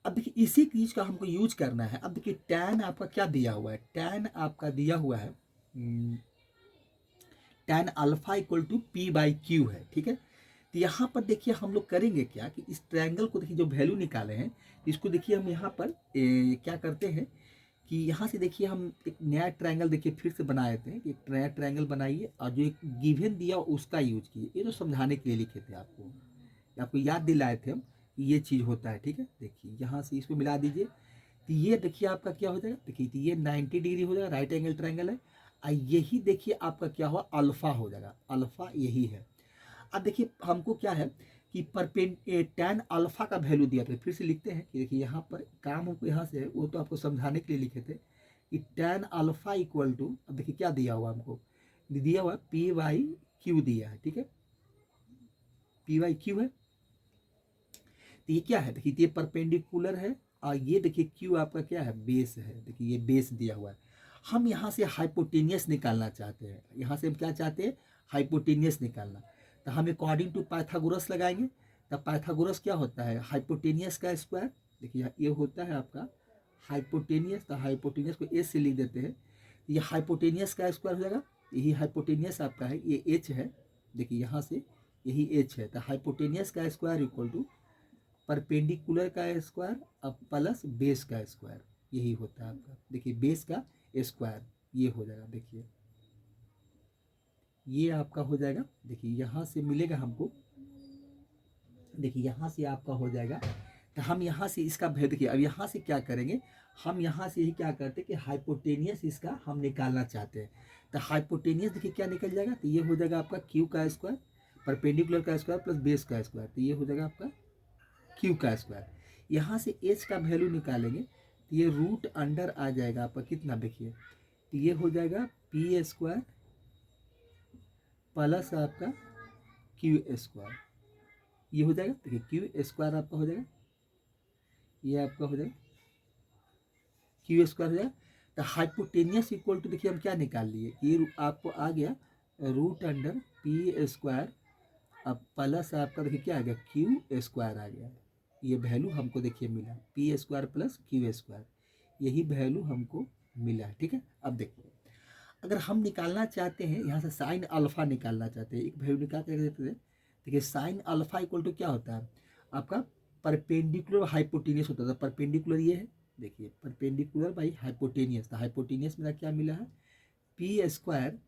अब देखिए इसी चीज का हमको यूज करना है। अब देखिए टैन आपका क्या दिया हुआ है, टैन आपका दिया हुआ है tan alpha equal to p by q है, ठीक है। तो यहाँ पर देखिए हम लोग करेंगे क्या कि इस ट्रायंगल को देखिए जो वैल्यू निकाले हैं इसको देखिए हम यहाँ पर क्या करते हैं कि यहाँ से देखिए हम एक नया ट्रायंगल देखिए फिर से बना देते हैं कि एक नया ट्रायंगल बनाइए, और जो एक गिवन दिया उसका यूज कीजिए। ये तो समझाने के लिए लिखे थे आपको याद दिलाए थे हम कि ये चीज़ होता है, ठीक है। देखिए यहाँ से इसको मिला दीजिए, तो ये देखिए आपका क्या हो जाएगा, देखिए तो ये 90 डिग्री हो जाएगा, राइट एंगल ट्रायंगल है। यही देखिए आपका क्या हुआ अल्फा हो जाएगा, अल्फा यही है। अब देखिए हमको क्या है कि टैन अल्फा का वैल्यू दिया था, फिर से लिखते हैं कि देखिए यहाँ पर काम हमको यहाँ से है, वो तो आपको समझाने के लिए लिखे थे कि टैन अल्फा इक्वल टू, अब देखिए क्या दिया हुआ हमको, दिया हुआ पी वाई क्यू दिया है, ठीक है, पी वाई क्यू है। तो ये क्या है देखिए ये परपेंडिकुलर है, और ये देखिए क्यू आपका क्या है बेस है, देखिए ये बेस दिया हुआ है। हम यहाँ से हाइपोटेनियस निकालना चाहते हैं, यहाँ से हम क्या चाहते हैं हाइपोटेनियस निकालना। तो हम अकॉर्डिंग टू पाइथागोरस लगाएंगे। तो पाइथागोरस क्या होता है हाइपोटेनियस का स्क्वायर, देखिए ये होता है आपका हाइपोटेनियस, तो हाइपोटेनियस को एच से लिख देते हैं, ये हाइपोटेनियस का स्क्वायर हो जाएगा। यही हाइपोटेनियस आपका है, ये एच है, देखिए यहाँ से यही एच है। तो हाइपोटेनियस का स्क्वायर इक्वल टू परपेंडिकुलर का स्क्वायर अब प्लस बेस का स्क्वायर, यही होता है आपका। देखिए बेस का स्क्वायर ये हो जाएगा, देखिए ये आपका हो जाएगा। देखिए यहाँ से मिलेगा हमको, देखिए यहाँ से आपका हो जाएगा। तो हम यहाँ से इसका भेद देखिए, अब यहाँ से क्या करेंगे, हम यहाँ से ही क्या करते हैं कि हाइपोटेनियस इसका हम निकालना चाहते हैं। तो हाइपोटेनियस देखिए क्या निकल जाएगा, तो ये हो जाएगा आपका क्यू का स्क्वायर परपेंडिकुलर का स्क्वायर प्लस बेस का स्क्वायर, तो ये हो जाएगा आपका क्यू का स्क्वायर। यहाँ से एच का वैल्यू निकालेंगे तो ये रूट अंडर आ जाएगा आपका कितना, देखिए तो ये हो जाएगा पी स्क्वायर प्लस आपका क्यू स्क्वायर, ये हो जाएगा। देखिए क्यू स्क्वायर आपका हो जाएगा, ये आपका हो जाएगा क्यू स्क्वायर हो जाएगा। तो हाइपोटेनियस इक्वल टू देखिए हम क्या निकाल लिए, ये आपको आ गया रूट अंडर पी स्क्वायर अब प्लस आपका देखिए क्या आ गया क्यू स्क्वायर आ गया। ये वैल्यू हमको देखिए मिला P square plus q square, यही वैल्यू हमको मिला है, ठीक है। अब देखिए अगर हम निकालना चाहते हैं यहाँ से साइन अल्फा निकालना चाहते हैं, एक वैल्यू निकाल कर देते हैं। देखिए साइन अल्फा इक्वल टू क्या होता है आपका परपेंडिकुलर हाइपोटेनियस होता है। परपेंडिकुलर ये है, देखिए परपेंडिकुलर बाई हाइपोटेनियस, तो हाइपोटेनियस मेरा क्या मिला है p square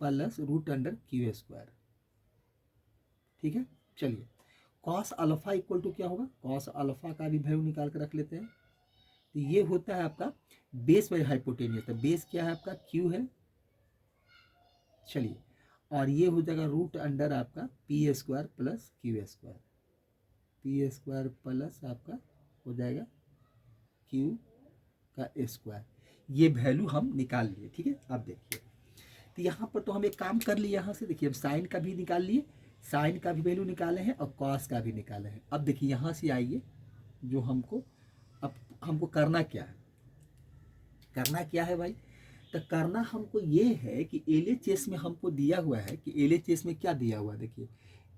plus root under q square, ठीक है। चलिए कॉस अल्फा इक्वल टू क्या होगा, कॉस अल्फा का भी वैल्यू निकाल कर रख लेते हैं। तो ये होता है आपका बेस बाई हाइपोटेनियस, तो बेस क्या है आपका क्यू है, चलिए, और ये हो जाएगा रूट अंडर आपका p square plus q square, P square plus आपका हो जाएगा क्यू का स्क्वायर। ये वैल्यू हम निकाल लिए, ठीक है। अब देखिए तो यहाँ पर तो हम एक काम कर लिए, यहाँ से देखिए हम साइन का भी निकाल लिए, साइन का भी वैल्यू निकाले हैं और कॉस का भी निकाले हैं। अब देखिए यहाँ से आइए जो हमको अब हमको करना क्या है, करना क्या है भाई, तो करना हमको ये है कि एलएचएस में हमको दिया हुआ है कि एलएचएस में क्या दिया हुआ है, देखिए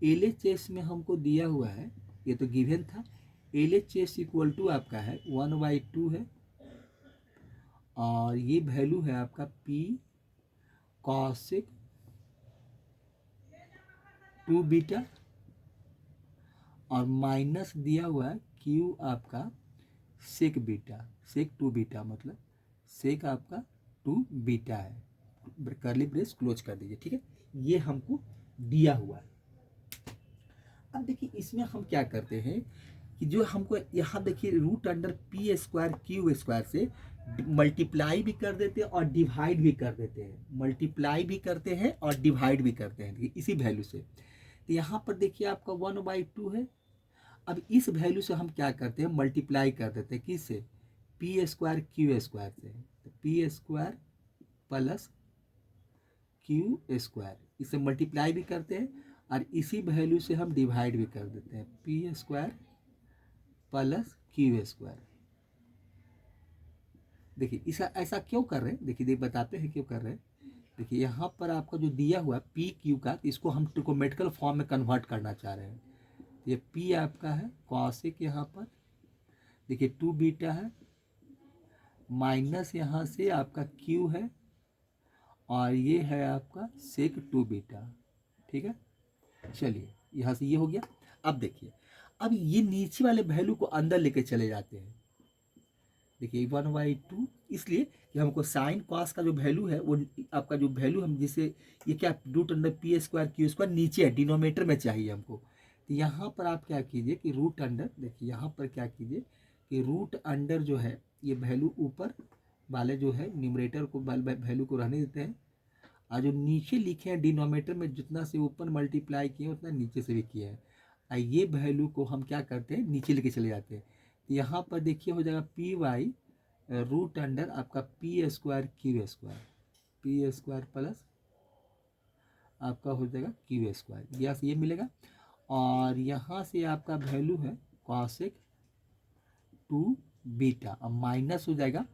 एलएचएस में हमको दिया हुआ है, ये तो गिवन था, एलएचएस इक्वल टू आपका है 1/2 है और ये वैल्यू है आपका पी कॉसेक 2 बीटा और माइनस दिया हुआ है क्यू आपका सेक बीटा, सेक 2 बीटा मतलब सेक आपका 2 बीटा है, कर्ली ब्रेस क्लोज कर दीजिए, ठीक है। ये हमको दिया हुआ है। अब देखिए इसमें हम क्या करते हैं कि जो हमको यहाँ देखिए root under p square q square से मल्टीप्लाई भी कर देते हैं और डिवाइड भी कर देते हैं, मल्टीप्लाई भी करते हैं और डिवाइड भी करते हैं इसी वैल्यू से। तो यहाँ पर देखिए आपका 1/2 है। अब इस वैल्यू से हम क्या करते हैं, मल्टीप्लाई कर देते हैं किससे, पी स्क्वायर क्यू स्क्वायर से। तो P square plus q square, इसे मल्टीप्लाई भी करते हैं और इसी वैल्यू से हम डिवाइड भी कर देते हैं, P square plus q square. देखिए इस ऐसा क्यों कर रहे हैं, देखिए बताते हैं क्यों कर रहे हैं। देखिए यहाँ पर आपका जो दिया हुआ पी क्यू का, इसको हम ट्रिकोमेट्रिकल फॉर्म में कन्वर्ट करना चाह रहे हैं। ये पी आपका है कॉसेक, यहाँ पर देखिए 2 बीटा है, माइनस यहाँ से आपका क्यू है और ये है आपका सेक 2 बीटा, ठीक है। चलिए यहाँ से ये हो गया। अब देखिए अब ये नीचे वाले वैल्यू को अंदर लेके चले जाते हैं। देखिए 1/2 इसलिए कि हमको साइन कॉस का जो वैल्यू है वो आपका जो वैल्यू हम जिसे ये क्या root under p square q square नीचे है, डिनोमिनेटर में चाहिए हमको। तो यहाँ पर आप क्या कीजिए कि रूट अंडर, देखिए यहाँ पर क्या कीजिए कि रूट अंडर जो है ये वैल्यू ऊपर वाले जो है न्यूमरेटर को वैल्यू को रहने देते हैं और जो नीचे लिखे हैं डिनोमिनेटर में जितना से ऊपर मल्टीप्लाई किए उतना नीचे से भी किए हैं, और ये वैल्यू को हम क्या करते हैं नीचे लेके चले जाते हैं। तो यहाँ पर देखिए हो जाएगा पी वाई रूट अंडर आपका p square q square, P square plus आपका हो जाएगा क्यू स्क्वायर, यहाँ से ये मिलेगा। और यहाँ से आपका वैल्यू है कॉसेक 2 बीटा, अब माइनस हो जाएगा।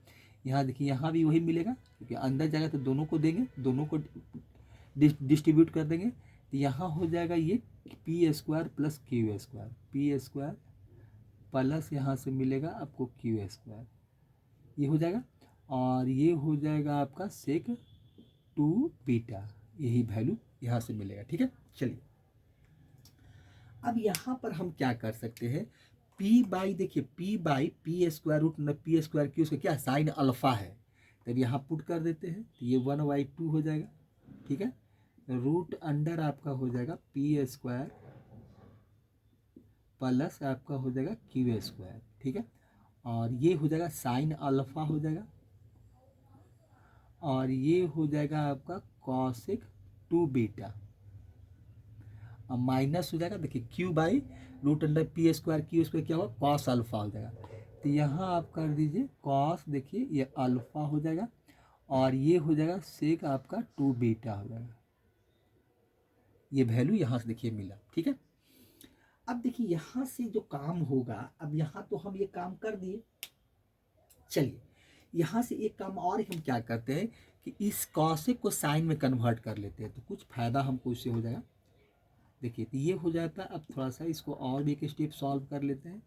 यहाँ देखिए यहाँ भी वही मिलेगा क्योंकि अंदर जाएगा तो दोनों को देंगे, दोनों को डिस्ट्रीब्यूट कर देंगे। तो यहाँ हो जाएगा ये P square plus q square, P square plus यहाँ से मिलेगा आपको क्यू स्क्वायर, ये हो जाएगा। और ये हो जाएगा आपका सेक 2 बीटा, यही वैल्यू यहाँ से मिलेगा, ठीक है। चलिए अब यहाँ पर हम क्या कर सकते हैं, p बाई, देखिए p by p square root p square q उसका क्या साइन अल्फा है, तब यहाँ पुट कर देते हैं तो ये 1/2 हो जाएगा, ठीक है। रूट अंडर आपका हो जाएगा पी स्क्वायर प्लस आपका हो जाएगा क्यू स्क्वायर, ठीक है। और ये हो जाएगा साइन अल्फा हो जाएगा और ये हो जाएगा आपका कॉसेक 2 बीटा, अब माइनस हो जाएगा, देखिए q by root under p square q square क्या होगा कॉस अल्फा हो जाएगा। तो यहाँ आप कर दीजिए कॉस, देखिए ये अल्फा हो जाएगा और ये हो जाएगा सेक आपका 2 बीटा हो जाएगा, ये वैल्यू यहाँ से देखिए मिला, ठीक है। अब देखिए यहाँ से जो काम होगा, अब यहाँ तो हम ये काम कर दिए, चलिए यहाँ से एक काम और हम क्या करते हैं कि इस कॉसेक को साइन में कन्वर्ट कर लेते हैं, तो कुछ फायदा हमको इससे हो जाएगा। देखिए तो ये हो जाता है। अब थोड़ा सा इसको और भी एक स्टेप सॉल्व कर लेते हैं,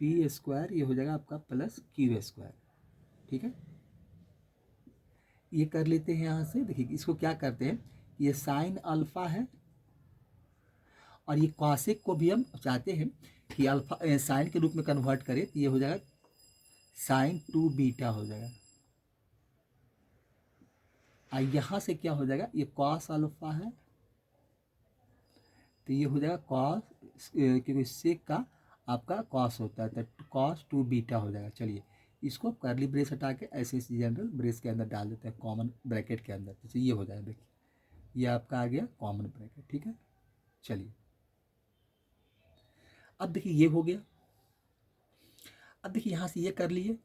पी स्क्वायर ये हो जाएगा आपका प्लस क्यू स्क्वायर, ठीक है। ये कर लेते हैं यहाँ से। देखिए इसको क्या करते हैं, ये साइन अल्फा है और ये कॉसेक को भी हम चाहते हैं कि अल्फा साइन के रूप में कन्वर्ट करें, तो ये हो जाएगा साइन 2 बीटा हो जाएगा। और यहाँ से क्या हो जाएगा, ये कॉस अल्फा है तो ये हो जाएगा कॉस, क्योंकि सेक का आपका कॉस होता है तो कॉस 2 बीटा हो जाएगा। चलिए इसको कर्ली ब्रेस हटा के ऐसे जनरल ब्रेस के अंदर डाल देते हैं, कॉमन ब्रैकेट के अंदर, जैसे ये हो जाएगा। देखिए ये आपका आ गया कॉमन ब्रैकेट, ठीक है। चलिए अब देखिए ये हो गया। अब देखिए यहाँ से ये कर लिए।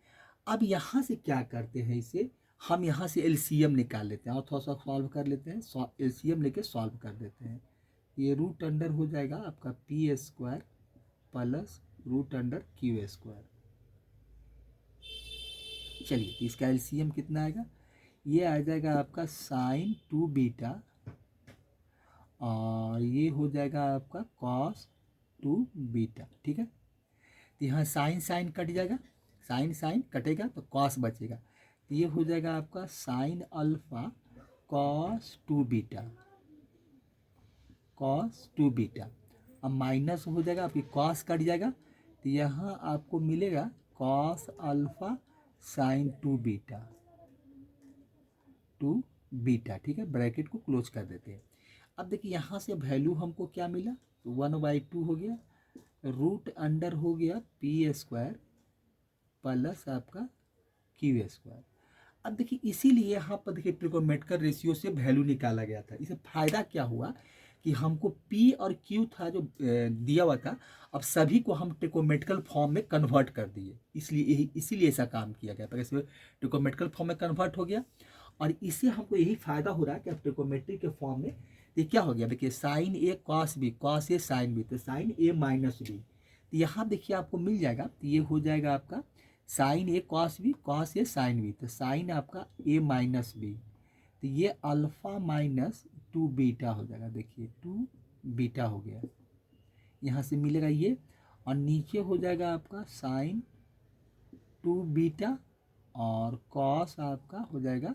अब यहाँ से क्या करते हैं, इसे हम यहाँ से एलसीएम निकाल लेते हैं और थोड़ा सा सॉल्व कर लेते हैं, एलसीएम लेके सॉल्व कर देते हैं। ये रूट अंडर हो जाएगा आपका p square plus root under q square. चलिए तो इसका एलसीएम कितना आएगा, ये आ जाएगा आपका साइन 2 बीटा और ये हो जाएगा आपका कॉस 2 बीटा, ठीक है। तो यहाँ साइन साइन कट जाएगा, साइन साइन कटेगा तो कॉस बचेगा, तो ये हो जाएगा आपका sine alpha cos 2 beta, cos 2 beta. अब माइनस हो जाएगा, आपकी कॉस कट जाएगा, तो यहाँ आपको मिलेगा cos alpha sign 2 beta, 2 beta. ठीक है, ब्रैकेट को क्लोज कर देते हैं। अब देखिए यहाँ से वैल्यू हमको क्या मिला, तो 1/2 हो गया, रूट अंडर हो गया पी स्क्वायर प्लस आपका क्यू स्क्वायर। अब देखिए इसीलिए यहाँ पर देखिए ट्रिगोनोमेट्रिक रेशियो से वैल्यू निकाला गया था। इससे फायदा क्या हुआ कि हमको P और Q था जो दिया हुआ था, अब सभी को हम ट्रिगोनोमेट्रिकल फॉर्म में कन्वर्ट कर दिए, इसलिए इसीलिए ऐसा काम किया गया था। इसमें ट्रिगोनोमेट्रिकल फॉर्म में कन्वर्ट हो गया और इससे हमको यही फायदा हो रहा है कि अब ट्रिगोनोमेट्री के फॉर्म में ये क्या हो गया, देखिए sign A cos B, cos A sine B, तो साइन ए माइनस बी, तो यहाँ देखिए आपको मिल जाएगा, तो ये हो जाएगा आपका sign A cos B, cos A sine B, तो साइन आपका ए माइनस बी, तो ये अल्फा माइनस 2 बीटा हो जाएगा। देखिए 2 बीटा हो गया, यहाँ से मिलेगा ये, और नीचे हो जाएगा आपका साइन 2 बीटा और कॉस आपका हो जाएगा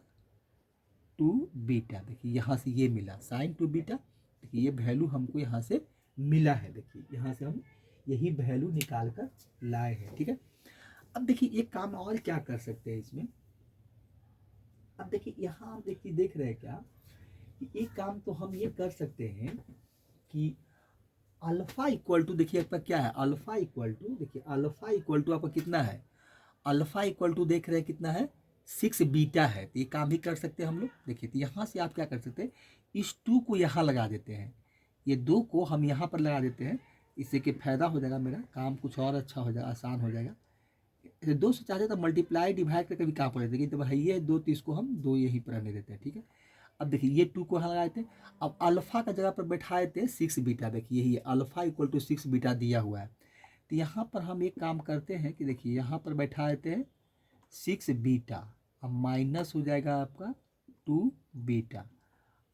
2 बीटा। देखिए यहाँ से ये मिला साइन 2 बीटा, देखिए ये वैल्यू हमको यहाँ से मिला है। देखिए यहाँ से हम यही वैल्यू निकाल कर लाए हैं। ठीक है, अब देखिए एक काम और क्या कर सकते हैं इसमें। अब देखिए यहाँ आप देखिए देख रहे हैं क्या, कि एक काम तो हम ये कर सकते हैं कि अल्फा इक्वल टू, देखिए आपका क्या है, अल्फा इक्वल टू, देखिए अल्फा इक्वल टू आपका कितना है, अल्फा इक्वल टू देख रहे हैं कितना है, 6 बीटा है। तो ये काम भी कर सकते हैं हम लोग। देखिए तो यहाँ से आप क्या कर सकते हैं, इस 2 को यहाँ लगा देते हैं, ये 2 को हम यहाँ पर लगा देते हैं, इससे कि फायदा हो जाएगा, मेरा काम कुछ और अच्छा हो जाएगा, आसान हो जाएगा। 2 से चाहते तो मल्टीप्लाई डिवाइड करके भी काम पड़ेगा, लेकिन तो भाई ये 2, तो इसको हम 2 यहीं पर रहने देते हैं। ठीक है, अब देखिए ये 2 को यहाँ लगाए थे, अब अल्फा का जगह पर बैठाए थे 6 बीटा। देखिए यही अल्फा इक्वल टू 6 बीटा दिया हुआ है, तो यहाँ पर हम एक काम करते हैं कि देखिए यहाँ पर बैठा देते हैं 6 बीटा, अब माइनस हो जाएगा आपका 2 बीटा,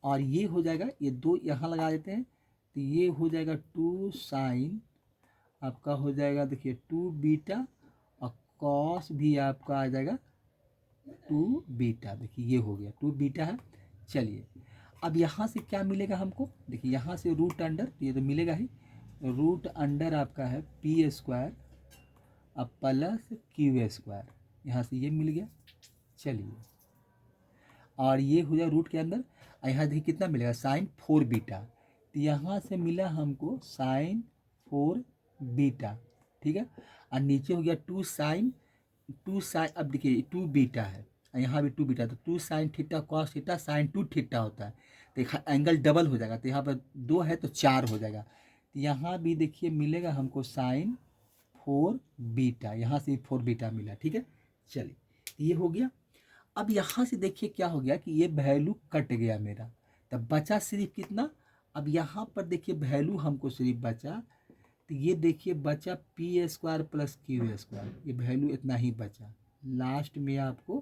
और ये हो जाएगा, ये 2 यहाँ लगा देते हैं, तो ये हो जाएगा 2 साइन आपका हो जाएगा, देखिए 2 बीटा, और कॉस भी आपका आ जाएगा 2 बीटा। देखिए ये हो गया 2 बीटा है। चलिए अब यहाँ से क्या मिलेगा हमको, देखिए यहाँ से रूट अंडर, ये तो मिलेगा ही, रूट अंडर आपका है पी स्क्वायर अब प्लस क्यू स्क्वायर, यहाँ से ये मिल गया। चलिए और ये हो जाए रूट के अंदर, यहाँ देखिए कितना मिलेगा, साइन 4 बीटा, तो यहाँ से मिला हमको साइन 4 बीटा। ठीक है, और नीचे हो गया 2 साइन, अब देखिए 2 बीटा है, यहाँ भी 2 बीटा, तो 2 sine theta cos theta sine 2 theta होता है, तो एंगल डबल हो जाएगा, तो यहाँ पर 2 है तो 4 हो जाएगा, तो यहाँ भी देखिए मिलेगा हमको साइन 4 बीटा, यहाँ से 4 बीटा मिला। ठीक है, चलिए ये हो गया। अब यहाँ से देखिए क्या हो गया कि ये वैल्यू कट गया मेरा, तब बचा सिर्फ कितना, अब यहाँ पर देखिए वैल्यू हमको सिर्फ बचा, तो ये देखिए बचा p square plus q square, ये वैल्यू इतना ही बचा, लास्ट में आपको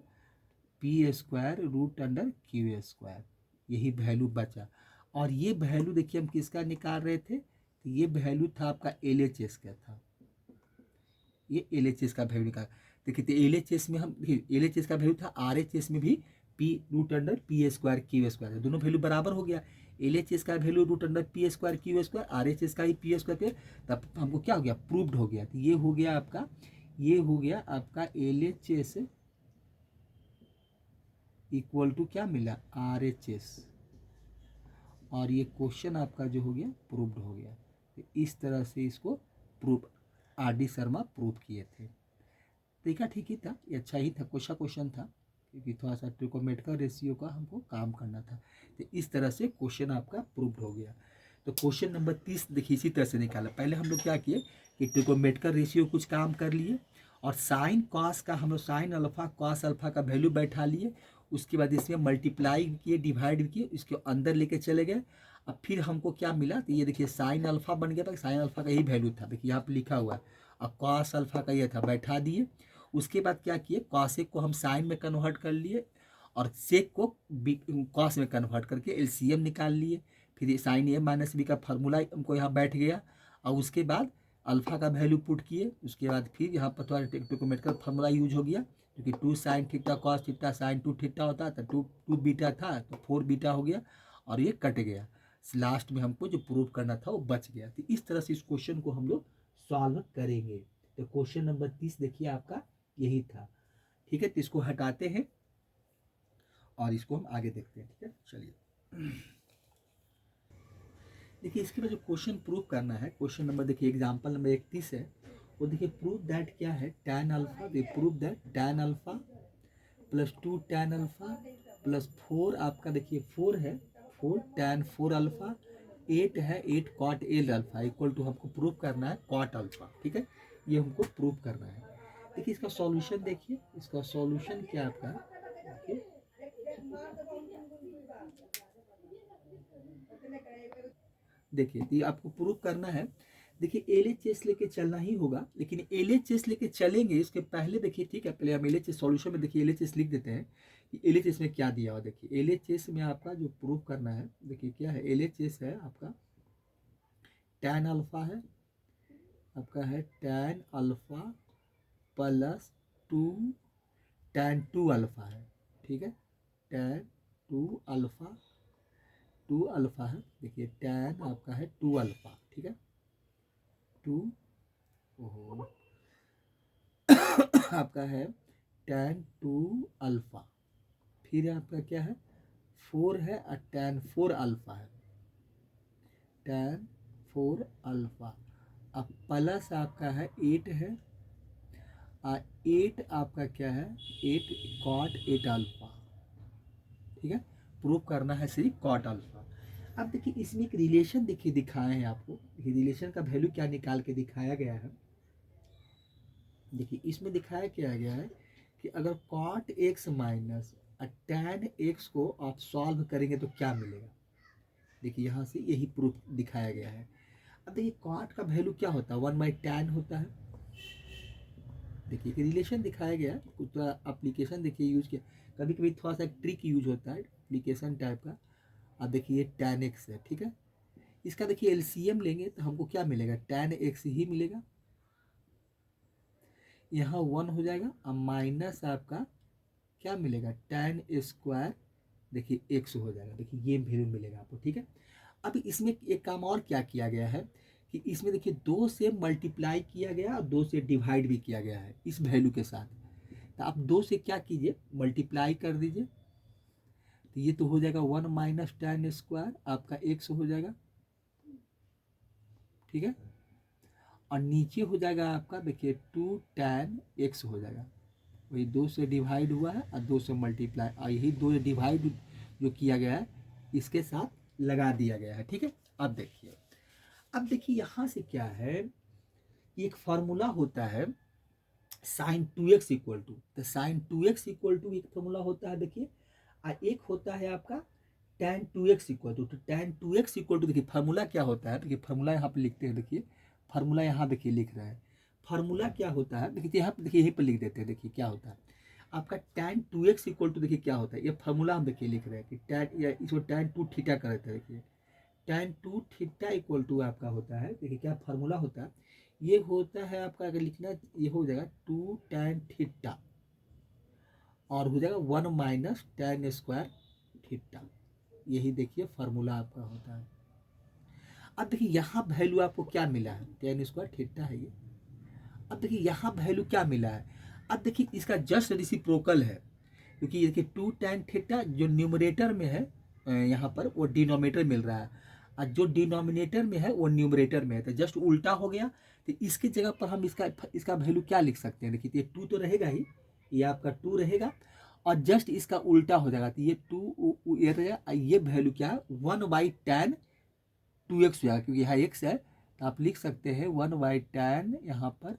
p square root under q square, यही वैल्यू बचा। और ये वैल्यू देखिए हम किसका निकाल रहे थे, तो ये वैल्यू था आपका LHS का था, ये LHS का वैल्यू निकाल। देखिए तो LHS में हम, LHS का वैल्यू था, RHS में भी p root under p square q square, दोनों वैल्यू बराबर हो गया। LHS का value root under p square q square, RHS का ही पी स्क्वायर, तब हमको क्या हो गया, प्रूव्ड हो गया। तो ये हो गया आपका, ये हो गया आपका LHS इक्वल टू क्या मिला, RHS, और ये क्वेश्चन आपका जो हो गया प्रूव्ड हो गया। तो इस तरह से इसको प्रूव RD शर्मा प्रूव किए थे। देखा ठीक ही था, ये अच्छा ही था, क्वेश्चन था, क्योंकि थोड़ा सा ट्रिगोनोमेट्रिक रेशियो का हमको काम करना था। तो इस तरह से क्वेश्चन आपका प्रूव्ड हो गया। तो क्वेश्चन नंबर 30 देखिए इसी तरह से निकाला। पहले हम लोग क्या किए कि ट्रिगोनोमेट्रिक रेशियो कुछ काम कर लिए, और साइन कॉस का हम लोग साइन अल्फा कॉस अल्फा का वैल्यू बैठा लिए, उसके बाद इसमें मल्टीप्लाई किए डिवाइड किए, इसके अंदर लेके चले गए। अब फिर हमको क्या मिला, तो ये देखिए साइन अल्फा बन गया था, साइन अल्फा का यही वैल्यू था, देखिए यहाँ पर लिखा हुआ है, और कॉस अल्फा का ये था, बैठा दिए। उसके बाद क्या किए, कॉसेक को हम साइन में कन्वर्ट कर लिए, और सेक को कॉस में कन्वर्ट करके एलसीएम निकाल लिए। फिर साइन ए माइनस बी का फार्मूला हमको यहाँ बैठ गया, और उसके बाद अल्फा का वैल्यू पुट किए, उसके बाद फिर यहाँ पर थोड़ा ट्रिगोनोमेट्रिक फार्मूला यूज हो गया, क्योंकि 2 sine theta cos theta sine 2 theta होता था, 2 बीटा था तो 4 बीटा हो गया और ये कट गया। लास्ट में हमको जो प्रूव करना था वो बच गया। तो इस तरह से इस क्वेश्चन को हम लोग सॉल्व करेंगे। तो क्वेश्चन नंबर 30 देखिए आपका यही था। ठीक है, तो इसको हटाते हैं और इसको हम आगे देखते हैं। ठीक है, चलिए देखिए इसके बाद जो क्वेश्चन प्रूव करना है, क्वेश्चन नंबर देखिए एग्जाम्पल नंबर 31 है, वो देखिए प्रूव दैट क्या है, tan alpha, prove that tan alpha plus 2 tan alpha plus 4 आपका देखिए 4 है 4 tan 4 अल्फा 8 है 8 cot l alpha equal to हमको प्रूव करना है cot अल्फा। ठीक है, ये हमको प्रूव करना है। देखिए इसका सॉल्यूशन देखिए, इसका सॉल्यूशन क्या आपका देखिए, देखिए ये आपको प्रूव करना है। देखिए एलएचएस लेके चलना ही होगा, लेकिन एलएचएस लेके चलेंगे इसके पहले देखिए, ठीक है, पहले हम एलएचएस सॉल्यूशन में देखिए एलएचएस लिख देते हैं कि एलएचएस में क्या दिया हुआ। देखिए एलएचएस में आपका जो प्रूव करना है, देखिए क्या है, एलएचएस है आपका tan अल्फा है, आपका है tan alpha plus 2 tan 2 alpha है। ठीक है, tan 2 अल्फा 2 अल्फा है, देखिए tan आपका है 2 अल्फा। ठीक है, 2 ओहो आपका है tan 2 अल्फा, फिर आपका क्या है 4 है और tan 4 अल्फा है, tan 4 अल्फा। अब प्लस आपका है 8 है और 8 आपका क्या है 8 cot 8 अल्फा। ठीक है, प्रूव करना है सिर्फ cot अल्फा। अब देखिए इसमें एक रिलेशन देखिए दिखाए हैं आपको, देखिए रिलेशन का वैल्यू क्या निकाल के दिखाया गया है। देखिए इसमें दिखाया क्या गया है कि अगर cot x minus tan x को आप सॉल्व करेंगे तो क्या मिलेगा। देखिए यहाँ से यही प्रूफ दिखाया गया है। अब देखिए cot का वैल्यू क्या होता है 1/tan होता है। देखिए रिलेशन दिखाया गया है, कुछ एप्लीकेशन देखिए यूज किया, कभी कभी थोड़ा सा ट्रिक यूज होता है एप्लीकेशन टाइप का। अब देखिए tan x है, ठीक है, इसका देखिए एलसीएम लेंगे तो हमको क्या मिलेगा tan x ही मिलेगा, यहाँ 1 हो जाएगा और माइनस आपका क्या मिलेगा tan स्क्वायर देखिए x हो जाएगा। देखिए ये वैल्यू मिलेगा आपको। ठीक है, अब इसमें एक काम और क्या किया गया है कि इसमें देखिए 2 से मल्टीप्लाई किया गया और 2 से डिवाइड भी किया गया है इस वैल्यू के साथ। तो आप 2 से क्या कीजिए मल्टीप्लाई कर दीजिए, तो ये तो हो जाएगा 1 माइनस tan स्क्वायर आपका x हो जाएगा। ठीक है, और नीचे हो जाएगा आपका देखिए 2 tan x हो जाएगा, वही 2 से डिवाइड हुआ है और 2 से मल्टीप्लाई, और यही 2 डिवाइड जो किया गया है इसके साथ लगा दिया गया है। ठीक है, अब देखिए यहाँ से क्या है, एक फार्मूला होता है साइन 2x इक्वल टू, तो साइन 2x इक्वल टू एक फार्मूला होता है देखिए, और एक होता है आपका tan 2x इक्वल टू। तो tan 2x इक्वल टू देखिए फार्मूला क्या होता है, देखिए फार्मूला यहाँ पे लिखते हैं, देखिए फार्मूला यहाँ देखिए लिख रहे हैं, फार्मूला क्या होता है देखिए यहाँ पे, देखिए यहीं पर लिख देते हैं। देखिए क्या होता है आपका tan 2x इक्वल टू, देखिए क्या होता है, ये फार्मूला हम देखिए लिख रहे हैं कि tan या इसको tan 2 थीटा कर देते हैं। देखिए tan 2 थीटा इक्वल टू आपका होता है, देखिए क्या फार्मूला होता है, ये होता है आपका, अगर लिखना ये हो जाएगा 2 tan थीटा और हो जाएगा 1 माइनस tan स्क्वायर थीटा, यही देखिए फार्मूला आपका होता है। अब देखिए यहाँ वैल्यू आपको क्या मिला है, tan स्क्वायर थीटा है ये। अब देखिए यहाँ वैल्यू क्या मिला है, अब देखिए इसका जस्ट रेसिप्रोकल है, क्योंकि ये देखिए 2 tan थीटा जो न्यूमरेटर में है यहाँ पर वो डिनोमिनेटर मिल रहा है, और जो डिनोमिनेटर में है वो न्यूमरेटर में है, तो जस्ट उल्टा हो गया। तो इसकी जगह पर हम इसका वैल्यू क्या लिख सकते हैं, देखिए ये 2 तो रहेगा ही, ये आपका 2 रहेगा और जस्ट इसका उल्टा हो जाएगा, तो ये 2 ये रहेगा, ये वैल्यू क्या है 1/tan 2x हो जाएगा, क्योंकि यहाँ x है तो आप लिख सकते हैं 1/tan यहाँ पर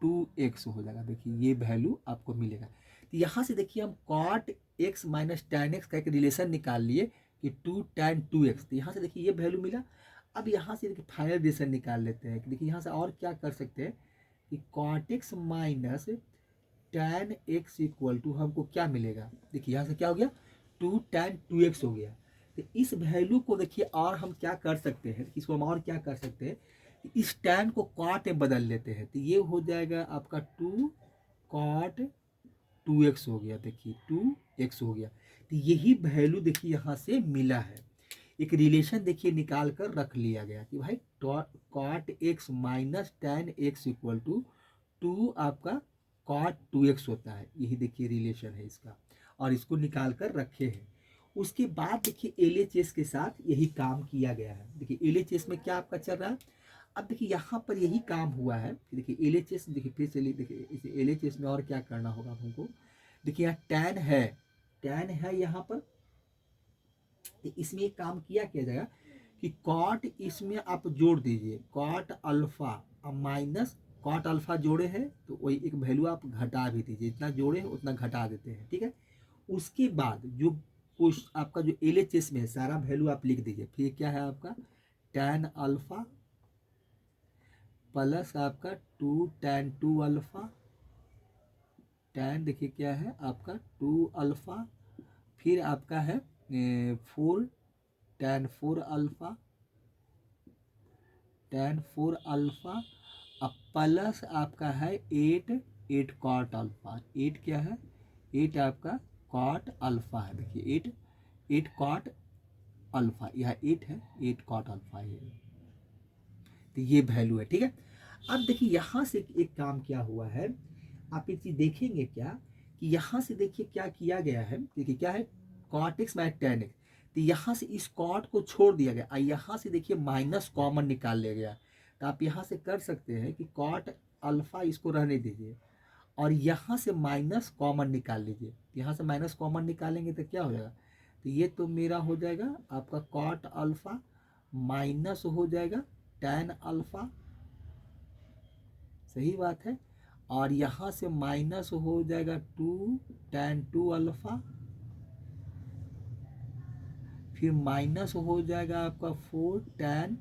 2x हो जाएगा। देखिए ये वैल्यू आपको मिलेगा। तो यहाँ से देखिए हम cot x minus tan x का एक रिलेशन निकाल लिए कि 2 tan 2x, तो यहाँ से देखिए ये वैल्यू मिला। अब यहाँ से देखिए फाइनल रिलेशन निकाल लेते हैं कि देखिए यहाँ से और क्या कर सकते हैं कि cot x minus tan x equal to हमको क्या मिलेगा, देखिए यहाँ से क्या हो गया 2 tan 2x हो गया। तो इस वैल्यू को देखिए और हम क्या कर सकते हैं, इसको हम और क्या कर सकते हैं, इस tan को cot में बदल लेते हैं, तो ये हो जाएगा आपका 2 cot 2x हो गया, देखिए 2x हो गया। तो यही वैल्यू देखिए यहाँ से मिला है, एक रिलेशन देखिए निकाल कर रख लिया गया कि भाई cot x minus tan x equal to 2 आपका कॉट 2x होता है, यही देखिए रिलेशन है इसका, और इसको निकाल कर रखे हैं। उसके बाद देखिए LHS के साथ यही काम किया गया है। देखिए LHS में क्या आपका चल रहा है, अब देखिए यहाँ पर यही काम हुआ है कि देखिए LHS, देखिए फिर चलिए देखिए इसे LHS में और क्या करना होगा हमको। देखिए यहाँ टैन है यहाँ पर, तो इसमें एक काम किया जाएगा कि कॉट इसमें आप जोड़ दीजिए, cot alpha minus cot alpha जोड़े हैं तो वही एक वैल्यू आप घटा भी दीजिए, जितना जोड़े हैं उतना घटा देते हैं, ठीक है। उसके बाद जो कुछ आपका जो LHS में है सारा वैल्यू आप लिख दीजिए। फिर क्या है आपका टैन अल्फा प्लस आपका 2 टैन 2 अल्फा, टैन देखिए क्या है आपका 2 अल्फा, फिर आपका है 4 टैन 4 अल्फा, टैन 4 अल्फा, अब प्लस आपका है 8 कॉट अल्फा, 8 क्या है 8 आपका कॉट अल्फा है, देखिए 8 कॉट अल्फा, यह 8 है 8 कॉट अल्फा, ये तो ये वैल्यू है, ठीक है। अब देखिए यहाँ से एक काम क्या हुआ है, आप एक चीज देखेंगे क्या कि यहाँ से देखिए क्या किया गया है, देखिए क्या है cot x minus tan x, तो यहाँ से इस कॉट को छोड़ दिया गया, यहाँ से देखिए माइनस कॉमन निकाल लिया गया। तो आप यहाँ से कर सकते हैं कि कॉट अल्फा इसको रहने दीजिए और यहाँ से माइनस कॉमन निकाल लीजिए, यहाँ से माइनस कॉमन निकालेंगे तो क्या हो जाएगा, तो ये तो मेरा हो जाएगा आपका कॉट अल्फा माइनस हो जाएगा टैन अल्फा, सही बात है, और यहाँ से माइनस हो जाएगा 2 टैन 2 अल्फा, फिर माइनस हो जाएगा आपका 4 टैन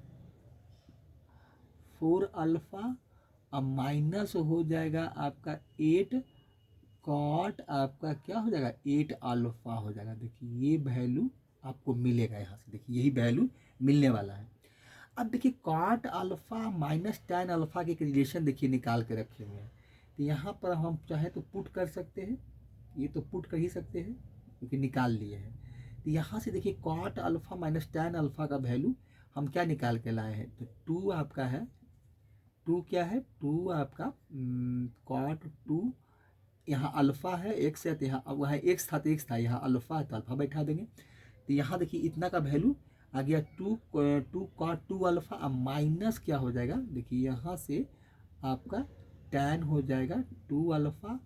4 अल्फा, अब माइनस हो जाएगा आपका 8 कॉट आपका क्या हो जाएगा 8 अल्फा हो जाएगा। देखिए ये वैल्यू आपको मिलेगा यहाँ से, देखिए यही वैल्यू मिलने वाला है। अब देखिए cot alpha minus tan alpha के एक रिलेशन देखिए निकाल के रखे हुए हैं, तो यहाँ पर हम चाहे तो पुट कर सकते हैं, ये तो पुट कर ही सकते हैं क्योंकि निकाल लिए हैं। तो यहाँ से देखिए cot alpha minus tan alpha का वैल्यू हम क्या निकाल के लाए हैं, तो 2 आपका है, 2 क्या है 2 आपका कॉट 2, यहाँ अल्फा है एक्स है, तो यहाँ अब वहाँ एक्स था तो एक्स था, यहाँ अल्फा है तो अल्फा बैठा देंगे। तो यहाँ देखिए इतना का वैल्यू आ गया 2 कॉट 2 अल्फा, अब माइनस क्या हो जाएगा, देखिए यहाँ से आपका टैन हो जाएगा 2 अल्फा,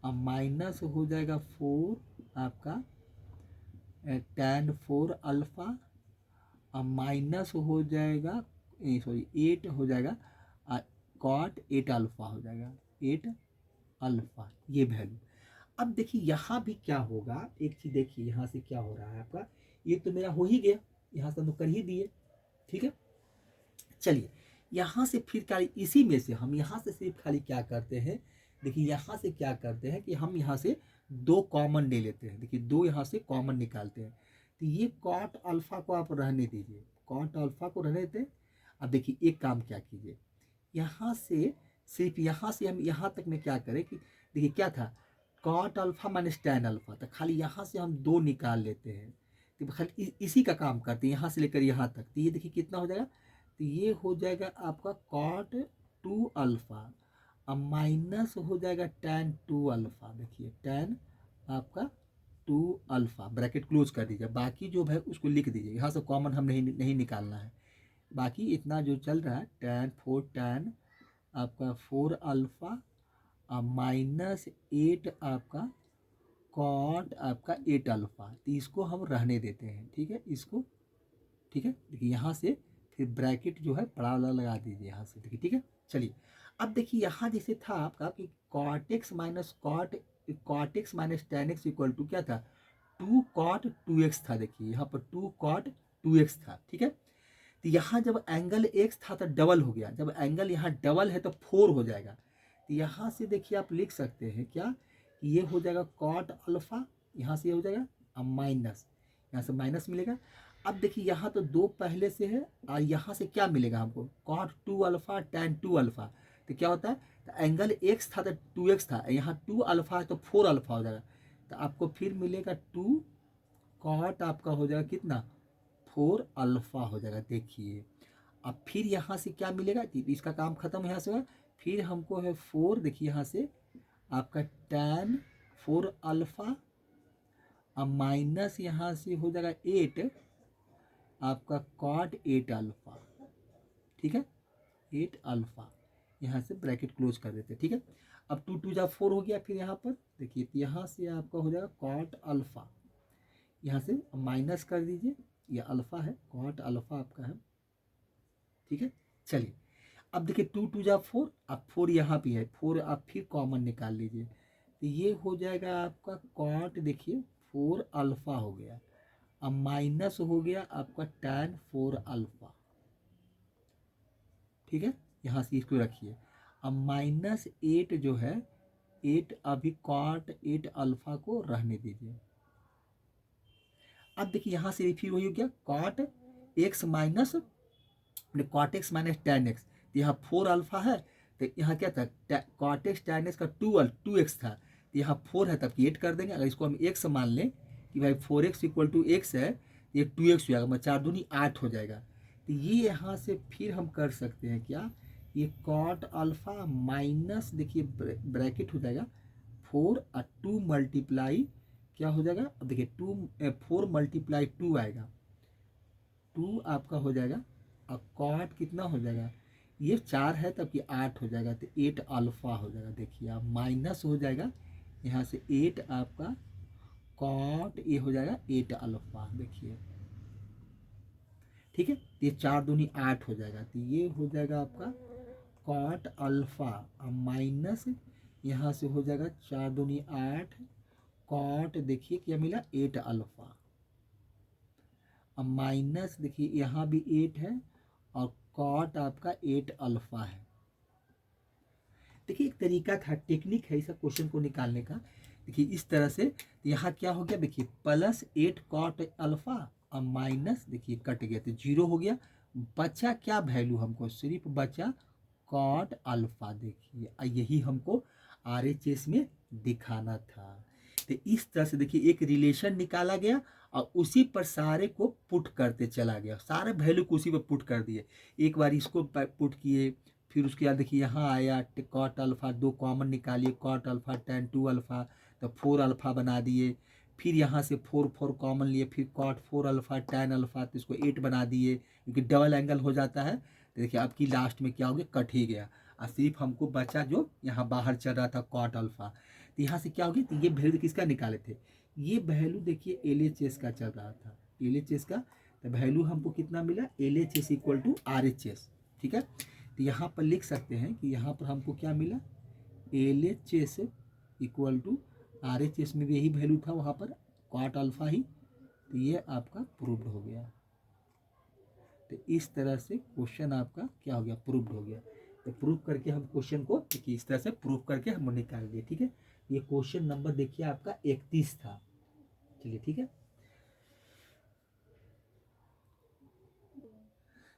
अब माइनस हो जाएगा 4 आपका टैन 4 अल्फा, अब माइनस हो जाएगा सॉरी 8 हो जाएगा कॉट 8 अल्फा हो जाएगा 8 अल्फा, ये वैल्यू। अब देखिए यहाँ भी क्या होगा, एक चीज देखिए यहाँ से क्या हो रहा है आपका, ये तो मेरा हो ही गया, यहाँ से हम तो कर ही दिए, ठीक है। चलिए यहाँ से फिर क्या, इसी में से हम यहाँ से सिर्फ खाली क्या करते हैं, देखिए यहाँ से क्या करते हैं कि हम यहाँ से 2 कॉमन ले लेते हैं, देखिए 2 यहाँ से कॉमन निकालते हैं, तो ये कॉट अल्फा को आप रहने दीजिए, कॉट अल्फा को रहने देते। अब देखिए एक काम क्या कीजिए, यहाँ से सिर्फ यहाँ से हम यहाँ तक में क्या करें कि देखिए क्या था cot alpha minus tan alpha, तो खाली यहाँ से हम 2 निकाल लेते हैं, तो खाली इसी का काम करते हैं यहाँ से लेकर यहाँ तक। तो ये देखिए कितना हो जाएगा, तो ये हो जाएगा आपका कॉट 2 अल्फा, अब माइनस हो जाएगा टैन 2 अल्फा, देखिए टैन आपका 2 अल्फा, ब्रैकेट क्लोज कर दीजिए, बाकी जो है उसको लिख दीजिए, यहाँ से कॉमन हम नहीं निकालना है, बाकी इतना जो चल रहा है टैन 4 टैन आपका 4 अल्फा माइनस 8 आपका कॉट आपका 8 अल्फा, तो इसको हम रहने देते हैं, ठीक है, इसको, ठीक है। देखिए यहाँ से फिर ब्रैकेट जो है बड़ा वाला लगा दीजिए यहाँ से, देखिए ठीक है। चलिए अब देखिए यहाँ जैसे था आपका कि cot x minus tan x equal to क्या था 2 कॉट 2x था, देखिए यहाँ पर 2 कॉट 2x था, ठीक है। तो यहाँ जब एंगल x था तो डबल हो गया, जब एंगल यहाँ डबल है तो 4 हो जाएगा, तो यहाँ से देखिए आप लिख सकते हैं क्या कि ये हो जाएगा कॉट अल्फा, यहाँ से ये हो जाएगा अब माइनस, यहाँ से माइनस मिलेगा। अब देखिए यहाँ तो 2 पहले से है और यहाँ से क्या मिलेगा हमको कॉट 2 अल्फा टैन 2 अल्फा, तो क्या होता है तो एंगल एक्स था तो 2x था, यहाँ 2 अल्फा है तो 4 अल्फा हो जाएगा। तो आपको फिर मिलेगा 2 कॉट आपका हो जाएगा कितना 4 अल्फा हो जाएगा। देखिए अब फिर यहाँ से क्या मिलेगा, इसका काम खत्म यहाँ से हुआ। फिर हमको है 4, देखिए यहाँ से आपका tan 4 अल्फा, अब माइनस यहाँ से हो जाएगा 8 आपका कॉट 8 अल्फा। ठीक है, 8 अल्फा, यहाँ से ब्रैकेट क्लोज कर देते हैं। ठीक है, अब 2 2 जा 4 हो गया। फिर यहाँ पर देखिए यहाँ से आपका हो जाएगा कॉट अल्फा, यहाँ से माइनस कर दीजिए, ये अल्फा है, कॉट अल्फा आपका है। ठीक है, चलिए अब देखिए 2 2 जा 4, अब 4 यहाँ भी है, 4 आप फिर कॉमन निकाल लीजिए, तो ये हो जाएगा आपका कॉट, देखिए 4 अल्फा हो गया, अब माइनस हो गया आपका tan 4 अल्फा। ठीक है, यहाँ से इसको रखिए, अब माइनस 8 जो है 8 अभी कॉट 8 अल्फा को रहने दीजिए। अब देखिए यहाँ से फिर वही हो गया cot x minus cot x minus tan x, तो यहाँ 4 अल्फा है, तो यहाँ क्या था कॉट एक्स टैन एक्स का 2x था, तो यहाँ 4 है तब 8 कर देंगे। अगर इसको हम x मान लें कि भाई 4x इक्वल टू एक्स है, ये 2x हो जाएगा, 4 दूनी 8 हो जाएगा। तो ये यहाँ से फिर हम कर सकते हैं क्या, ये कॉट अल्फा माइनस देखिए ब्रैकेट हो जाएगा 4 और 2 मल्टीप्लाई क्या हो जाएगा, अब देखिए 4 मल्टीप्लाई 2 आएगा, 2 आपका हो जाएगा, अब कॉट कितना हो जाएगा, ये 4 है तब कि 8 हो जाएगा, तो 8 अल्फा हो जाएगा। देखिए अब माइनस हो जाएगा यहाँ से 8 आपका कॉट, ये हो जाएगा 8 अल्फा। देखिए ठीक है, ये 4 दूनी 8 हो जाएगा, तो ये हो जाएगा आपका कॉट अल्फा, अब माइनस यहाँ से हो जाएगा 4 दूनी 8 कॉट, देखिए क्या मिला 8 अल्फा, अब माइनस देखिए यहाँ भी 8 है और कॉट आपका 8 अल्फा है। देखिए एक तरीका था, टेक्निक है इस क्वेश्चन को निकालने का। देखिए इस तरह से यहाँ क्या हो गया, देखिए प्लस 8 कॉट अल्फा और माइनस देखिए कट गया तो 0 हो गया, बचा क्या वैल्यू, हमको सिर्फ बचा कॉट अल्फा। देखिए यही हमको RHS में दिखाना था। तो इस तरह से देखिए एक रिलेशन निकाला गया और उसी पर सारे को पुट करते चला गया, सारे वैल्यू को उसी पर पुट कर दिए। एक बार इसको पुट किए, फिर उसके बाद देखिए यहाँ आया कॉट अल्फा, 2 कॉमन निकालिए, कॉट अल्फा tan 2 अल्फा, तो 4 अल्फा बना दिए। फिर यहाँ से 4 4 कॉमन लिए, फिर कॉट 4 अल्फा tan अल्फा, तो इसको 8 बना दिए, क्योंकि डबल एंगल हो जाता है। तो देखिए आपकी लास्ट में क्या हो गया, कट ही गया, और सिर्फ हमको बचा जो यहाँ बाहर चल रहा था कॉट अल्फा। तो यहाँ से क्या हो गया, तो ये वैल्यू किसका निकाले थे, ये वैल्यू देखिए LHS का चल रहा था, LHS का। तो वैल्यू हमको कितना मिला, LHS इक्वल टू RHS। ठीक है, तो यहाँ पर लिख सकते हैं कि यहाँ पर हमको क्या मिला, LHS इक्वल टू RHS में भी यही वैल्यू था वहाँ पर कॉट अल्फा ही, तो ये आपका प्रूव्ड हो गया। तो इस तरह से क्वेश्चन आपका क्या हो गया, प्रूव्ड हो गया। तो प्रूव करके हम क्वेश्चन को देखिए इस तरह से प्रूव करके हम निकाल दिए। ठीक है, ये क्वेश्चन नंबर देखिए आपका 31 था। चलिए ठीक है,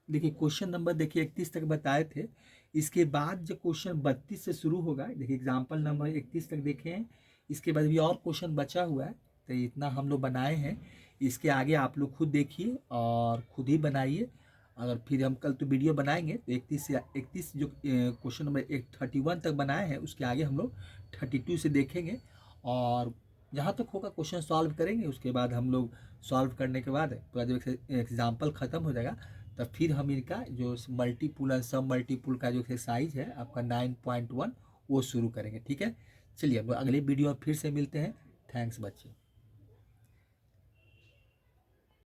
देखिए क्वेश्चन नंबर देखिए 31 तक बताए थे। इसके बाद जो क्वेश्चन 32 से शुरू होगा, देखिए एग्जाम्पल नंबर 31 तक देखे हैं। इसके बाद भी और क्वेश्चन बचा हुआ है, तो इतना हम लोग बनाए हैं। इसके आगे आप लोग खुद देखिए और खुद ही बनाइए। अगर फिर हम कल तो वीडियो बनाएंगे, तो 31 जो क्वेश्चन नंबर 31 तक बनाए हैं, उसके आगे हम लोग 32 से देखेंगे। और जहाँ तक होगा क्वेश्चन सॉल्व करेंगे। उसके बाद हम लोग सॉल्व करने के बाद पूरा जब एग्जाम्पल ख़त्म हो जाएगा, तब फिर हम इनका जो मल्टीपुल और सब मल्टीपुल का जो एक्सरसाइज है आपका 9.1 वो शुरू करेंगे। ठीक है, चलिए हम अगले वीडियो में फिर से मिलते हैं। थैंक्स बच्चे।